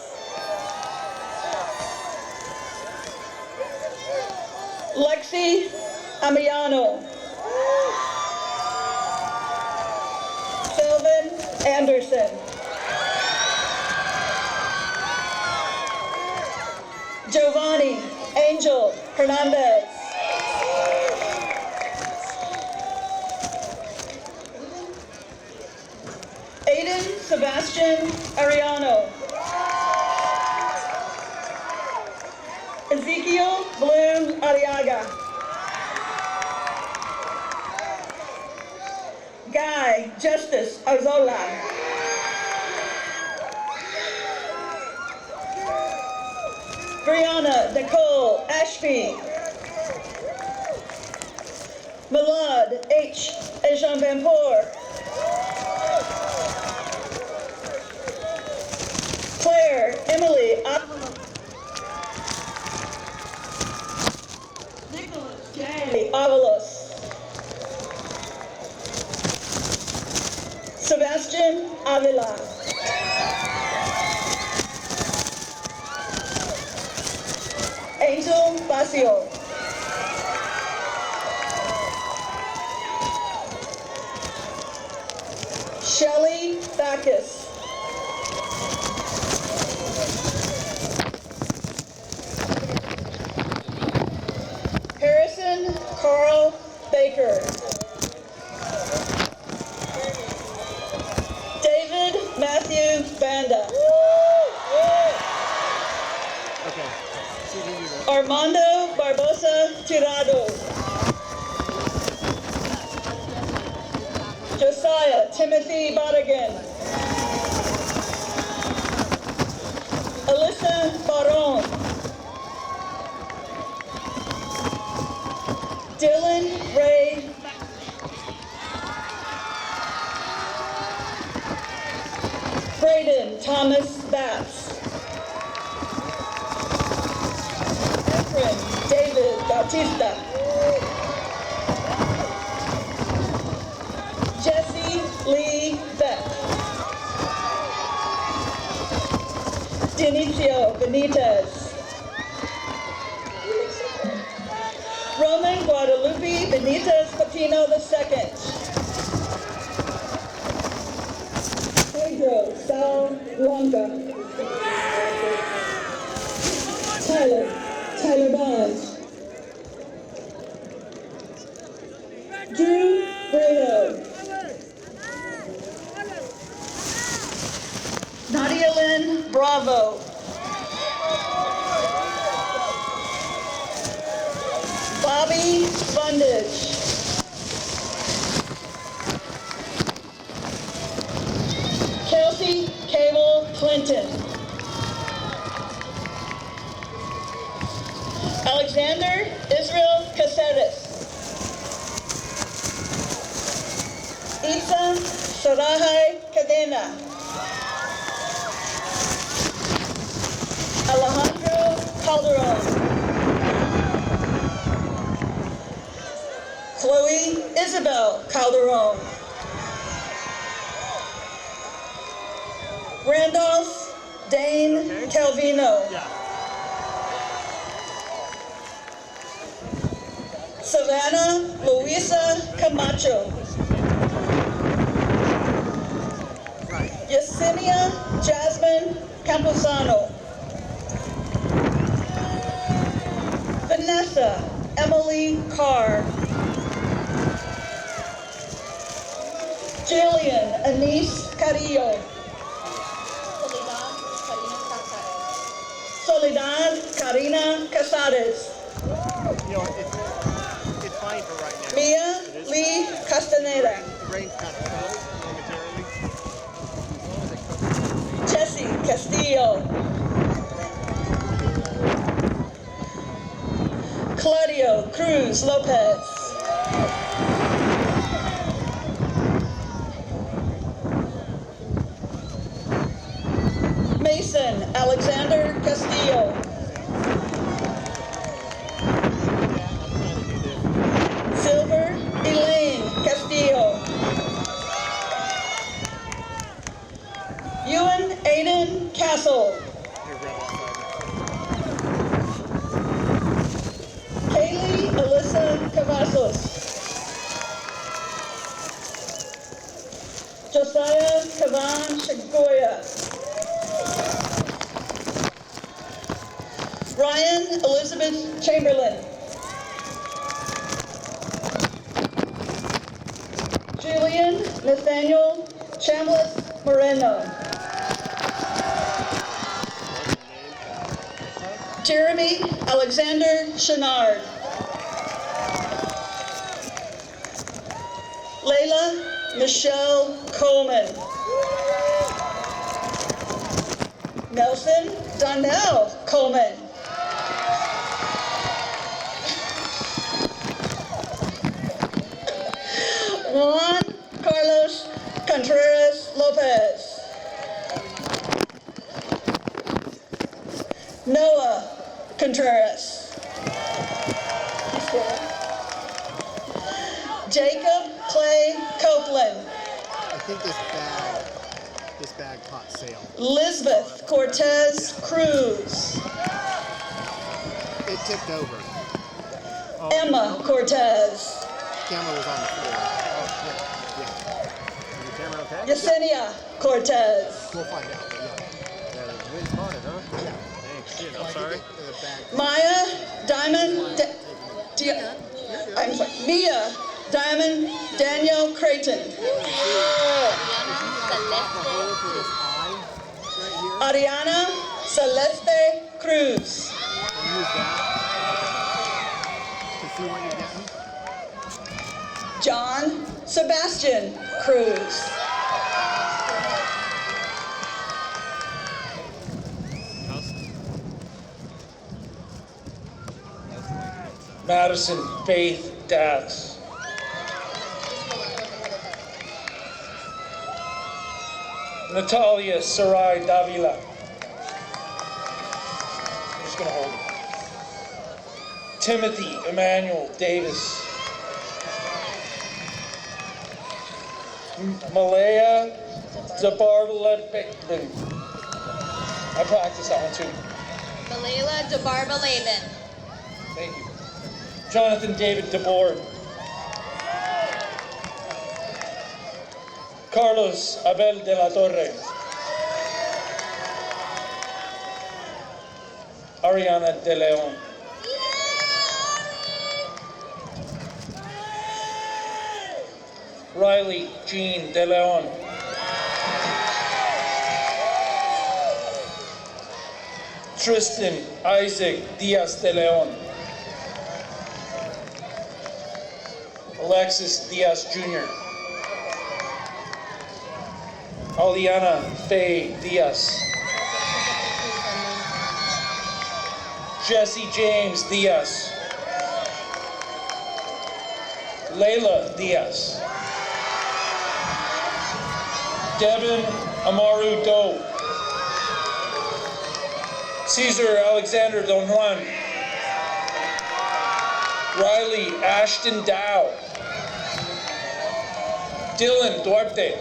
[SPEAKER 1] Lexi Amillano. Sylvan Anderson. Giovanni Angel Hernandez. Aiden Sebastian Ariano. Ezekiel Bloom Arriaga. Guy Justice Arzola. Brianna Nicole Ashby. Milad H. Ejanbampour. Claire Emily Nicholas J. Avalos. Sebastian Avila. Angel Basio. Shelley Backus. Harrison Carl Baker. David Matthew Banda. Armando Barbosa Tirado. Josiah Timothy Bodigan. Alyssa Baron. Dylan Ray. Braden Thomas Batts. David Bautista. Jesse Lee Beck. Denicio Benitez. Roman Guadalupe Benitez Patino II. Pedro Sal Blanca. Tyler Bond. Drew Brado. Nadia Lynn Bravo. Bobby Bundage. Kelsey Cable Clinton. Alexander Israel Caceres. Isa Sarahai Cadena. Alejandro Calderon. Chloe Isabel Calderon. Randolph Dane Calvino. Savannah Luisa Camacho. Yesenia Jasmine Camposano. Vanessa Emily Carr. Jillian Anise Carrillo. Soledad Karina Casares.
[SPEAKER 13] You know, it's fine for right now.
[SPEAKER 1] Mia Lee Castaneda.
[SPEAKER 13] The rain's kind of cold momentarily.
[SPEAKER 1] Jesse Castillo. Claudio Cruz Lopez. Mason Alexander Castillo. Silver Elaine Castillo. Ewan Aiden Castle. Kaylee Alyssa Cavazos. Josiah Kavan Shagoya. Ryan Elizabeth Chamberlain. Julian Nathaniel Chambliss Moreno. Jeremy Alexander Chenard. Layla Michelle Coleman. Nelson Donnell Coleman. Juan Carlos Contreras Lopez. Noah Contreras. Jacob Clay Copeland.
[SPEAKER 13] I think this bag caught sail.
[SPEAKER 1] Lisbeth Cortez Cruz.
[SPEAKER 13] It tipped over.
[SPEAKER 1] Emma Cortez.
[SPEAKER 13] Camera was on the floor. Oh, yeah. Is the camera okay?
[SPEAKER 1] Yesenia Cortez.
[SPEAKER 13] We'll find out. Yeah. The wind caught it, huh? Yeah. Thanks. Shit, I'm sorry.
[SPEAKER 1] Maya Diamond. I'm sorry. Mia Diamond Daniel Creighton. Ariana Celeste Cruz. John Sebastian Cruz.
[SPEAKER 14] Madison Faith Dax. Natalia Sarai Davila. I'm just gonna hold it. Timothy Emmanuel Davis. Malaya Zabarba-Laban. I practiced that one too.
[SPEAKER 15] Malayla Debarba-Laban.
[SPEAKER 14] Thank you. Jonathan David DeBoer. Carlos Abel de la Torre. Ariana de Leon. Riley Jean de Leon. Tristan Isaac Diaz de Leon. Alexis Diaz Jr. Aliana Faye Diaz. Jesse James Diaz. Layla Diaz. Devin Amaru Doe. Caesar Alexander Don Juan, Riley Ashton Dow, Dylan Duarte,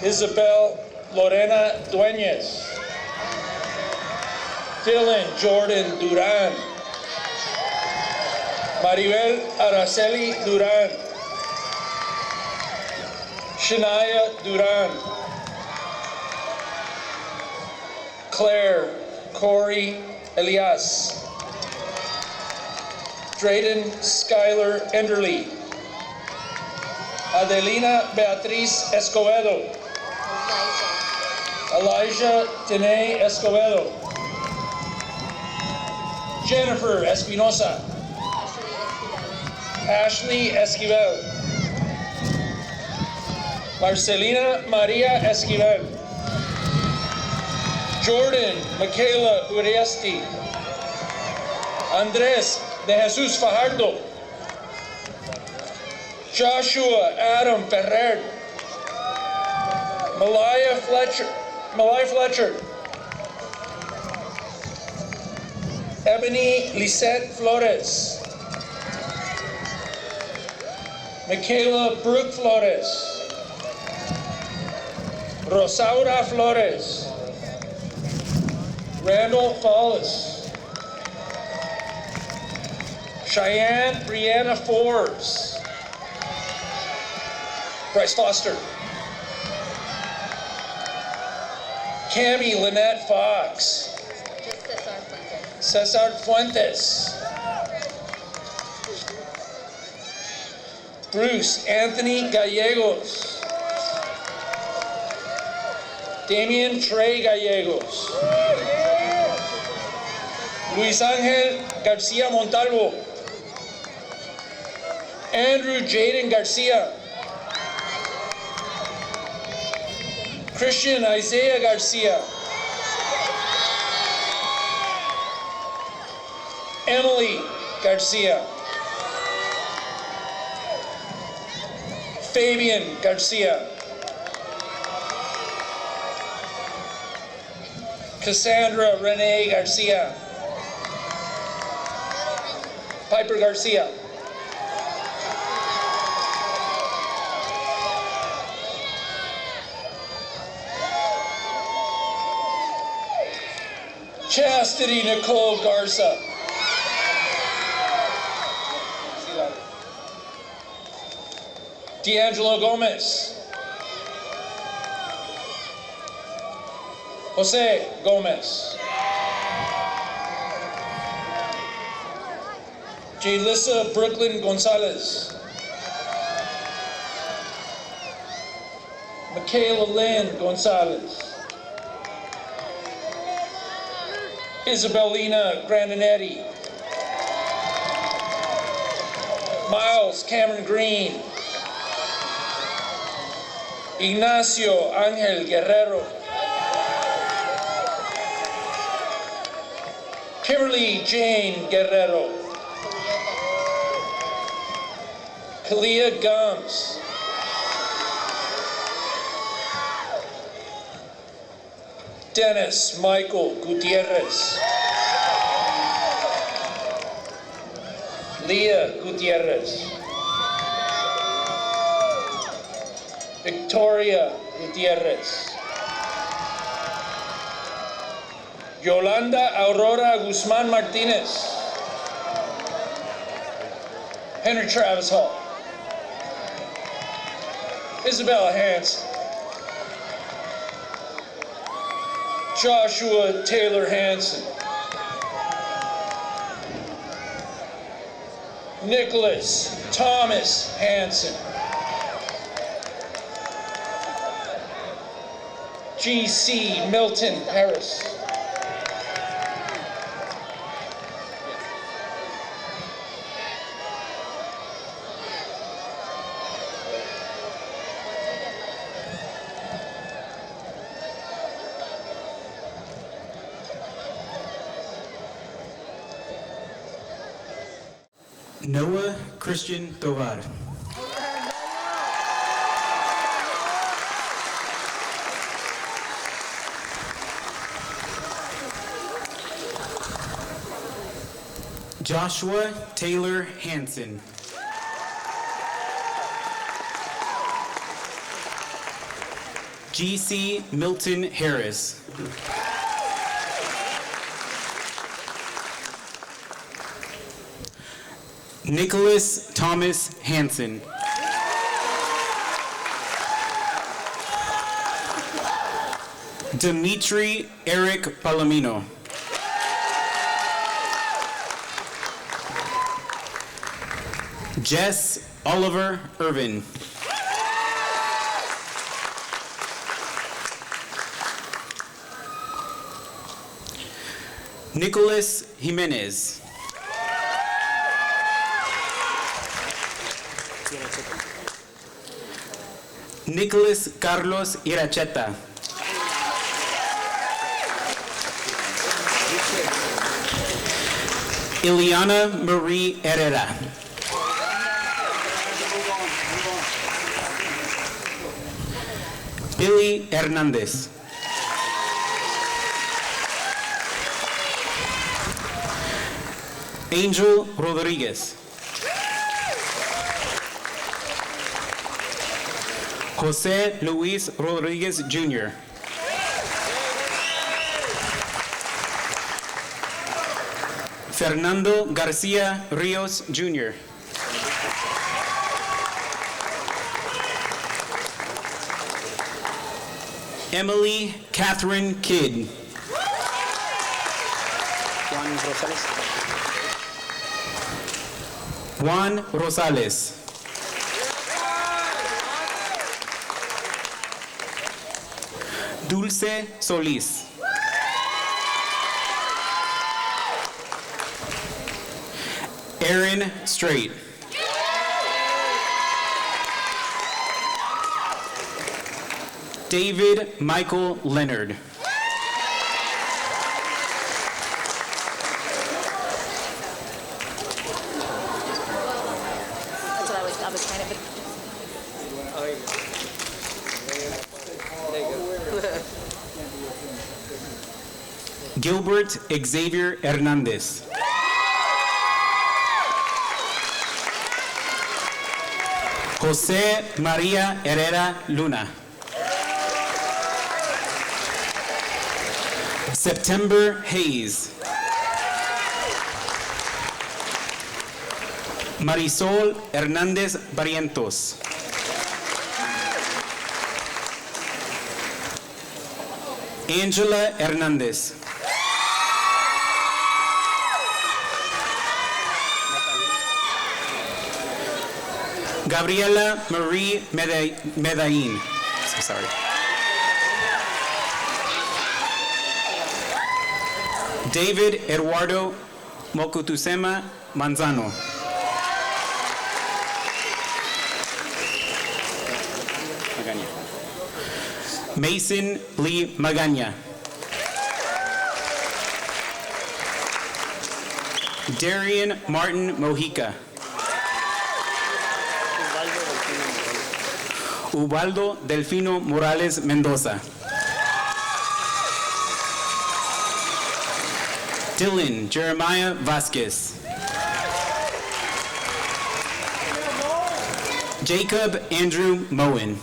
[SPEAKER 14] Isabel Lorena Dueñez, Dylan Jordan Duran, Maribel Araceli Duran, Shania Duran, Claire Corey Elias, Drayden Skylar Enderly, Adelina Beatriz Escobedo, Elijah Dene Escobedo, Jennifer Espinosa, Ashley Esquivel, Marcelina Maria Esquivel, Jordan Michaela Uriasti, Andres de Jesus Fajardo, Joshua Adam Ferrer, Malaya Fletcher, Ebony Lisette Flores, Michaela Brooke Flores, Rosaura Flores, Randall Fallis, Cheyenne Brianna Forbes, Bryce Foster, Cami Lynette Fox, Cesar Fuentes, Bruce Anthony Gallegos, Damian Trey Gallegos, Luis Angel Garcia Montalvo, Andrew Jaden Garcia, Christian Isaiah Garcia, Emily Garcia, Fabian Garcia, Cassandra Renee Garcia, Piper Garcia, Chastity Nicole Garza, D'Angelo Gomez, Jose Gomez, Jalissa Brooklyn Gonzalez, Michaela Lynn Gonzalez, Isabelina Grandinetti, Miles Cameron Green, Ignacio Angel Guerrero, Kimberly Jane Guerrero, Kalia Gums, Dennis Michael Gutierrez, Leah Gutierrez, Victoria Gutierrez, Yolanda Aurora Guzman Martinez, Henry Travis Hall, Isabella Hanson, Joshua Taylor Hanson, Nicholas Thomas Hanson, G.C. Milton Harris,
[SPEAKER 16] Noah Christian Tovar. Joshua Taylor Hansen. G.C. Milton Harris. Nicholas Thomas Hansen. Dimitri Eric Palomino. Jess Oliver Irvin. Nicholas Jimenez. Nicholas Carlos Iracheta. Ileana Marie Herrera. Billy Hernandez. Angel Rodriguez. Jose Luis Rodriguez Jr. Fernando Garcia Rios Jr. Emily Catherine Kidd. Juan Rosales. Dulce Solis. Aaron Strait. David Michael Leonard.
[SPEAKER 15] That's what I was trying to.
[SPEAKER 16] Gilbert Xavier Hernandez. Jose Maria Herrera Luna. September Hayes. Marisol Hernández Barrientos. Angela Hernández. Gabriela Marie Medellin. So sorry. David Eduardo Mokutusema Manzano. Mason Lee Magana. Darian Martin Mojica. Ubaldo Delfino Morales Mendoza. Dylan Jeremiah Vasquez. Jacob Andrew Moen.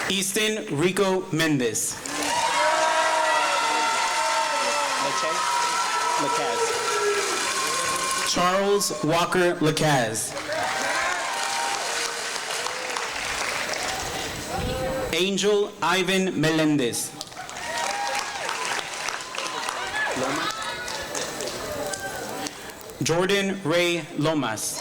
[SPEAKER 16] Easton Rico Mendez. Charles Walker Lacaz. Angel Ivan Melendez. Jordan Ray Lomas.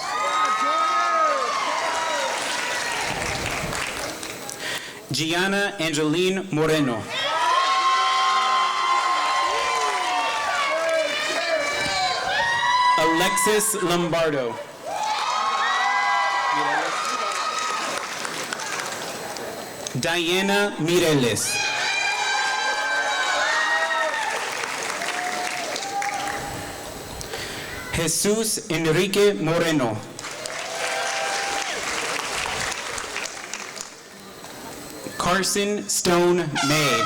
[SPEAKER 16] Gianna Angeline Moreno. Alexis Lombardo. Diana Mireles. Jesus Enrique Moreno. Carson Stone May.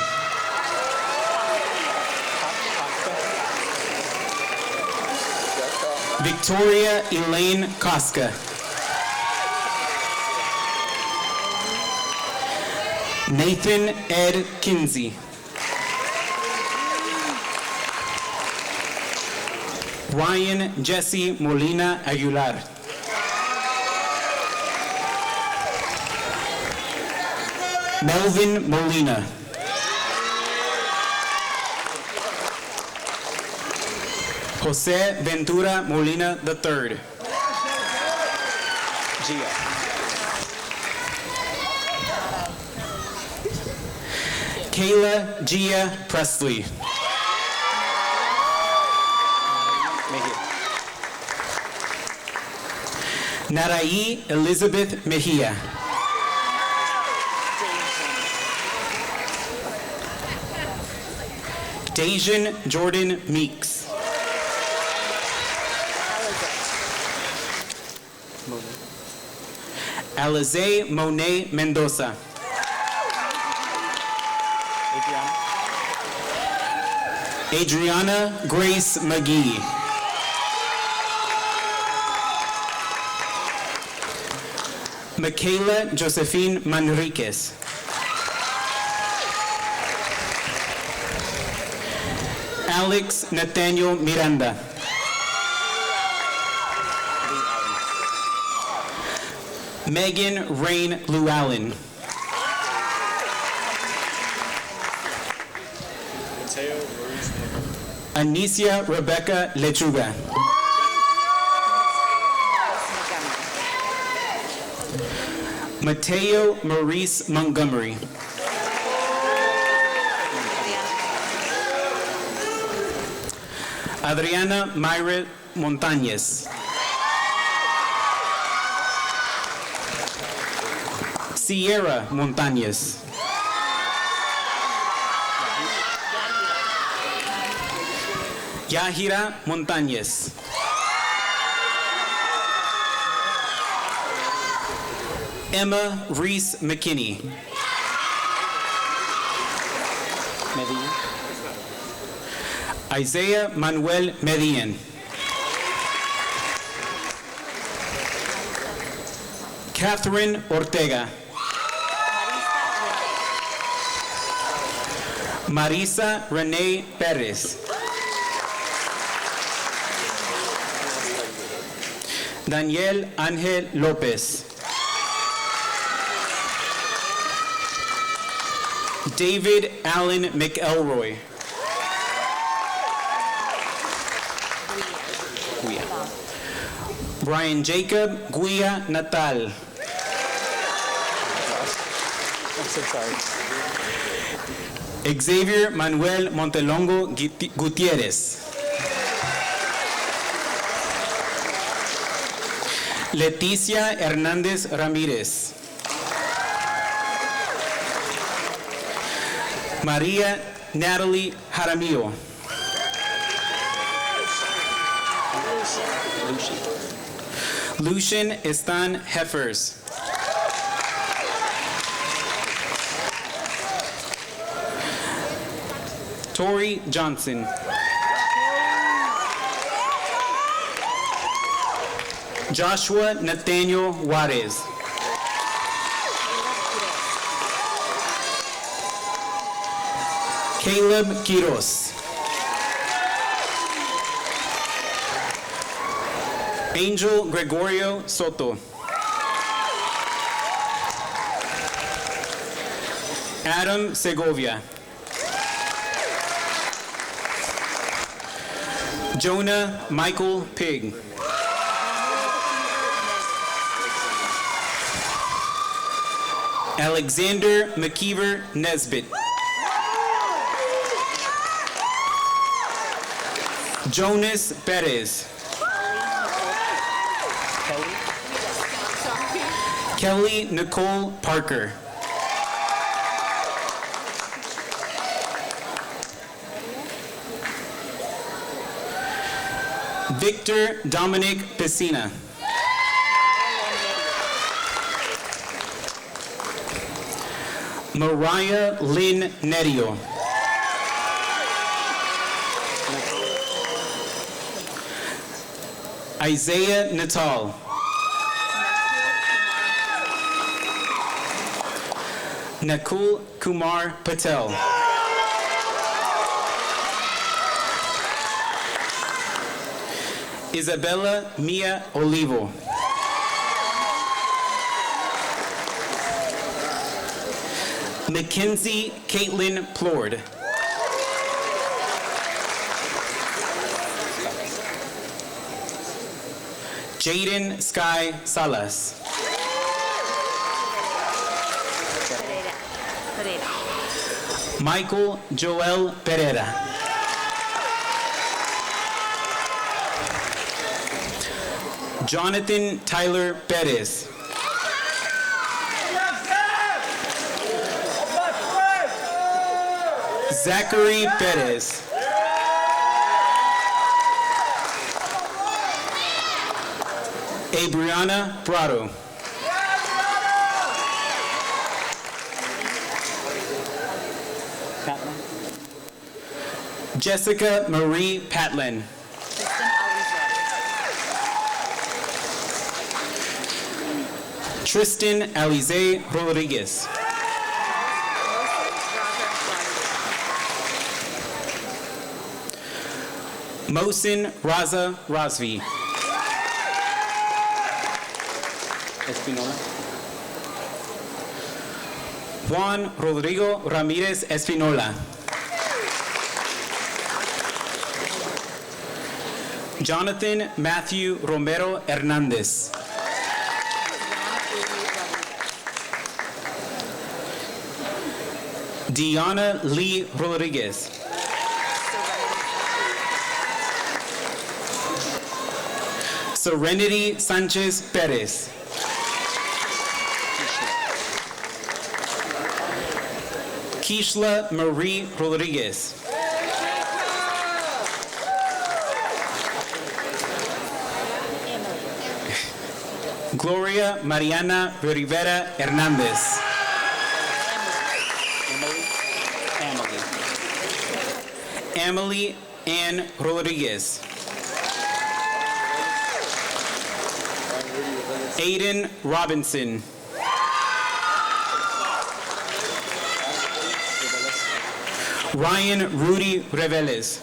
[SPEAKER 16] Victoria Elaine Koska. Nathan Ed Kinsey. Ryan Jesse Molina Aguilar. Melvin Molina. Jose Ventura Molina III. Kayla Gia Presley. Naraí Elizabeth Mejia. Dejan Jordan Meeks. Alize Monet Mendoza. Adriana Grace McGee. Michaela Josephine Manriquez. Alex Nathaniel Miranda. Megan Rain Llewellyn. Anicia Rebecca Lechuga. Mateo Maurice Montgomery. Adriana Myra Montañez. Sierra Montañez. Yahira Montañez. Emma Reese McKinney. Isaiah Manuel Medellin. Catherine Ortega. Marisa Renee Perez. Daniel Ángel López. David Allen McElroy. Brian Jacob Guia Natal.
[SPEAKER 10] I'm so sorry.
[SPEAKER 16] Xavier Manuel Montelongo Gutierrez. Leticia Hernández Ramírez. María Natalie Jaramillo. Lucian Estan Heffers. Tori Johnson. Joshua Nathaniel Juarez. Caleb Quiros. Angel Gregorio Soto. Adam Segovia. Jonah Michael Pig. Alexander McKeever Nesbitt. Jonas Perez. Kelly Nicole Parker. Victor Dominic Pesina. Mariah Lynn Nerio. Isaiah Natal. Nakul Kumar Patel. Isabella Mia Olivo. Mackenzie Caitlin Plord. Jaden Sky Salas. Michael Joel Pereira. Jonathan Tyler Perez. Zachary Perez. Abriana Prado. Jessica Marie Patlin. Tristan Alize Rodriguez. Mohsin Raza Razvi. Espinola. Juan Rodrigo Ramirez Espinola. Jonathan Matthew Romero Hernandez. Diana Lee Rodriguez. Serenity Sanchez Perez. Kishla Marie Rodriguez. Gloria Mariana Rivera Hernandez. Emily Ann Rodriguez. Aiden Robinson. Ryan Rudy Reveles.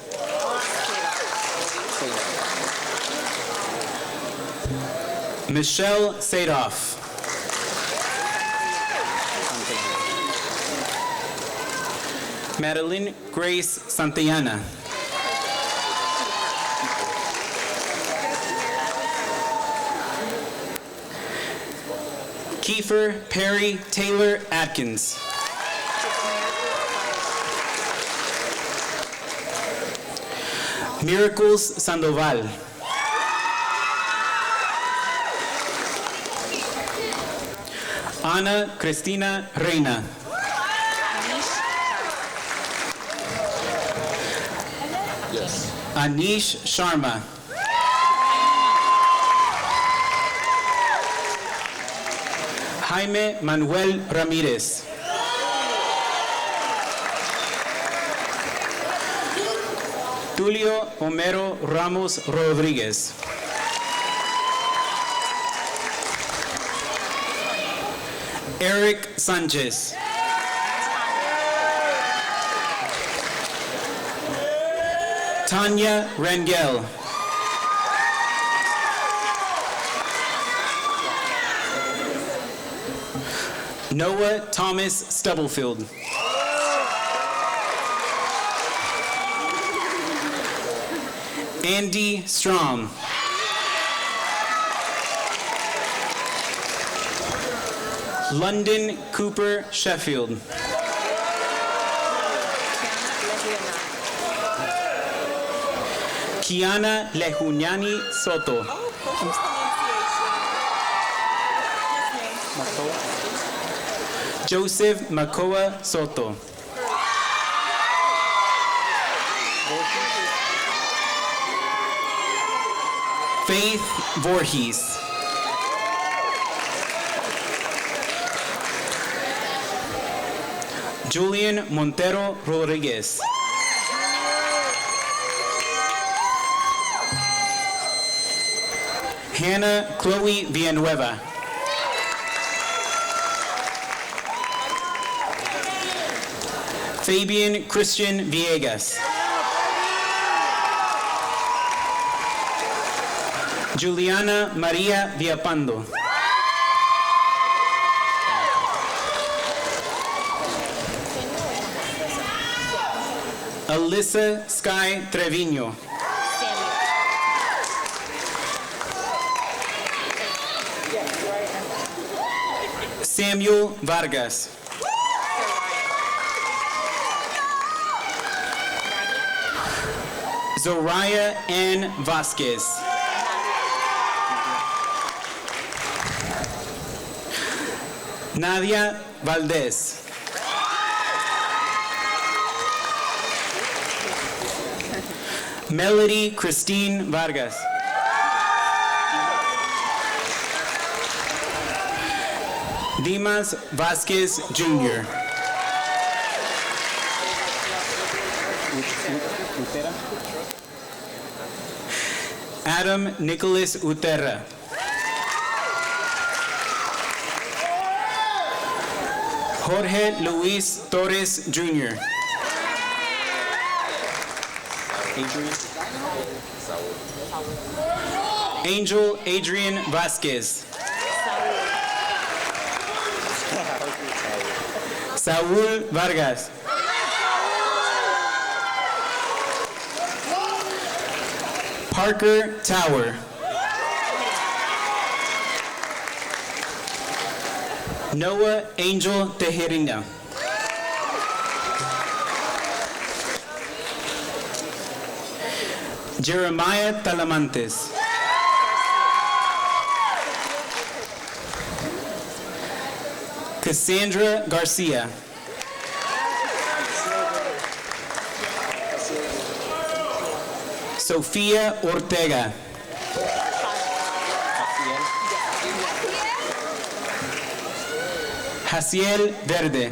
[SPEAKER 16] Michelle Sadoff. Madeline Grace Santillana. Kiefer Perry Taylor Atkins. Miracles Sandoval. Ana Cristina Reina. Yes. Anish Sharma. Jaime Manuel Ramirez. Tulio Homero Ramos Rodríguez. Eric Sanchez. Tanya Rangel. Noah Thomas Stubblefield. Andy Strom. London Cooper Sheffield. Kiana Lejuniani Soto. Joseph Makoa Soto. Faith Voorhees. Julian Montero Rodriguez. Hannah Chloe Villanueva. Fabian Christian Villegas. Juliana Maria Villapando. Alyssa Sky Trevino. Samuel Vargas. Zoraya Ann Vasquez. Nadia Valdez. Melody Christine Vargas. Dimas Vasquez Jr. Adam Nicholas Uterra. Jorge Luis Torres Jr. Angel Adrian Vasquez. Saúl Vargas. Parker Tower. Noah Angel Tejerina. Jeremiah Talamantes. Cassandra Garcia. Sofía Ortega. Jaciel Verde.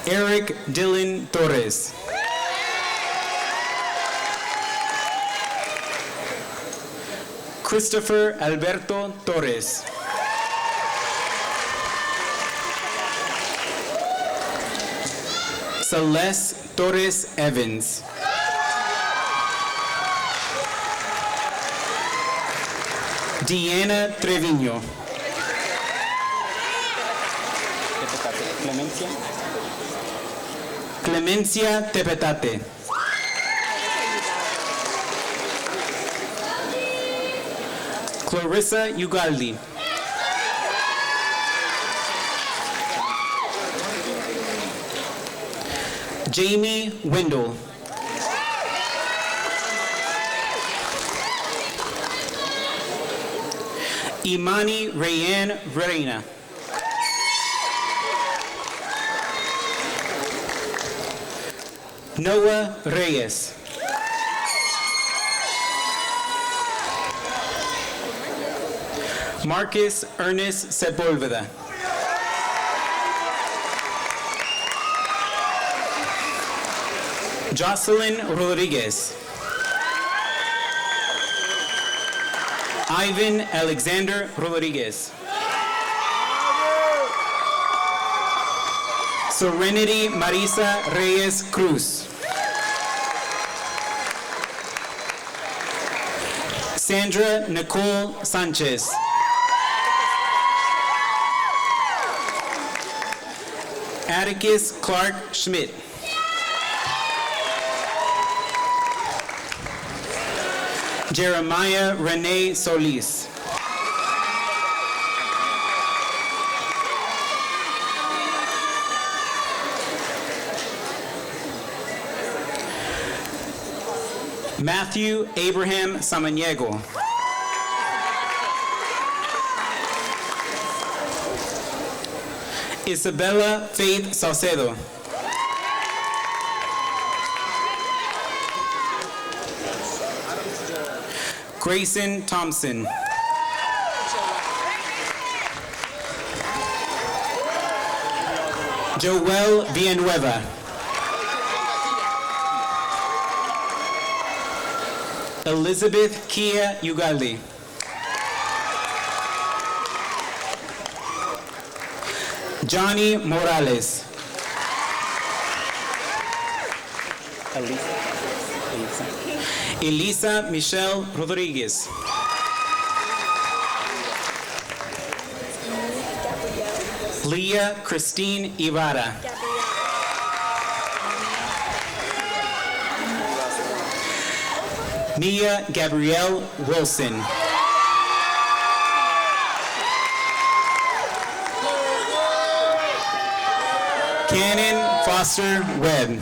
[SPEAKER 16] Eric Dylan Torres. Christopher Alberto Torres. Celeste Torres Evans. Deanna Trevino. Clemencia Tepetate. Clarissa Ugaldi. Jamie Wendell. Imani Rayanne Reina. Noah Reyes. Marcus Ernest Sepulveda. Jocelyn Rodriguez. Ivan Alexander Rodriguez. Serenity Marisa Reyes Cruz. Sandra Nicole Sanchez. Atticus Clark Schmidt. Jeremiah Renee Solis. Matthew Abraham Samaniego. Isabella Faith Salcedo. Grayson Thompson. Joel Villanueva. Elizabeth Kia Ugalde. Johnny Morales. Elisa Michelle Rodriguez. Leah Christine Ibarra. Mia Gabrielle Wilson. Cannon Foster Webb.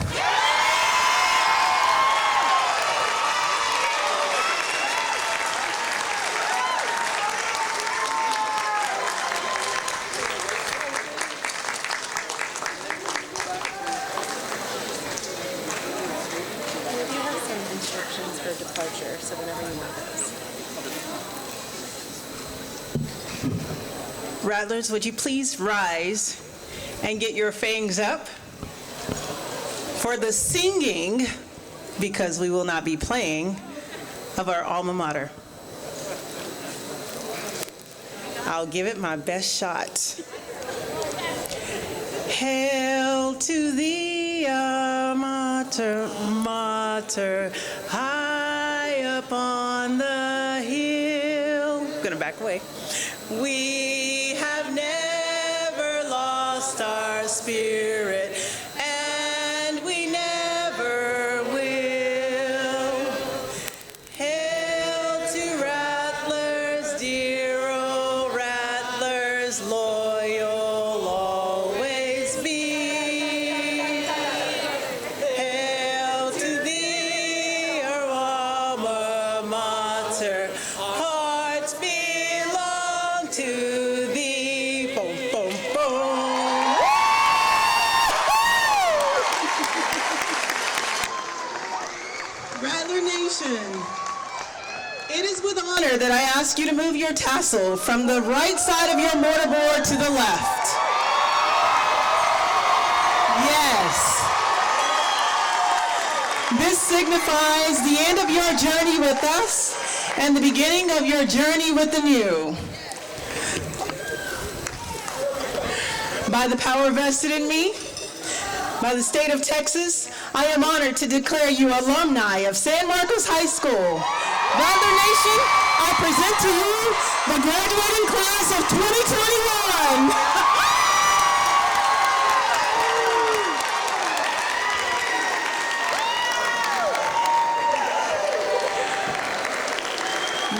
[SPEAKER 17] Instructions for departure, so whenever you want those.
[SPEAKER 11] Rattlers, would you please rise and get your fangs up for the singing, because we will not be playing, of our alma mater. I'll give it my best shot. Hail to thee, our mater, mater, high up on the hill. I'm gonna back away. We have never lost our spirit, and we never will. Hail to Rattlers, dear old Rattlers, loyal always be. Hail to thee, our alma mater, hearts belong to thee. Boom, boom, boom. Rattler Nation, it is with honor that I ask you to move your tassel from the right side of your mortarboard to the left. Yes. This signifies the end of your journey with us and the beginning of your journey with the new. By the power vested in me, by the state of Texas, I am honored to declare you alumni of San Marcos High School. Rattler Nation, I present to you the graduating class of 2021.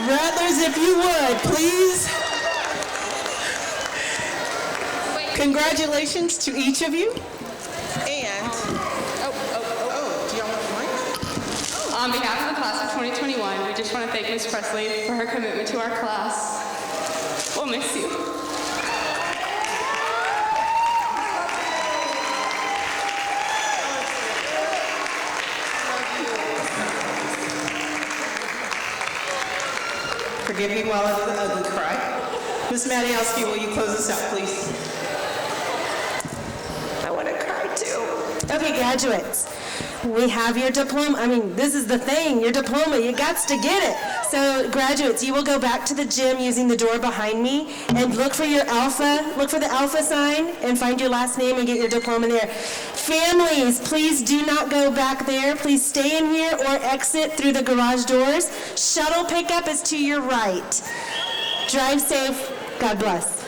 [SPEAKER 11] Rattlers, if you would, please. Congratulations to each of you. And, do y'all want the mic?
[SPEAKER 2] On behalf of the class of 2021, we just want to thank Ms. Presley for her commitment to our class. We'll miss you.
[SPEAKER 11] Forgive me while I do the ugly cry. Ms. Madiowski, will you close us out, please?
[SPEAKER 17] I want to cry too. Okay, graduates, we have your diploma. I mean, this is the thing, your diploma. You got to get it. So, graduates, you will go back to the gym using the door behind me and look for your alpha. Look for the alpha sign and find your last name and get your diploma there. Families, please do not go back there. Please stay in here or exit through the garage doors. Shuttle pickup is to your right. Drive safe. God bless.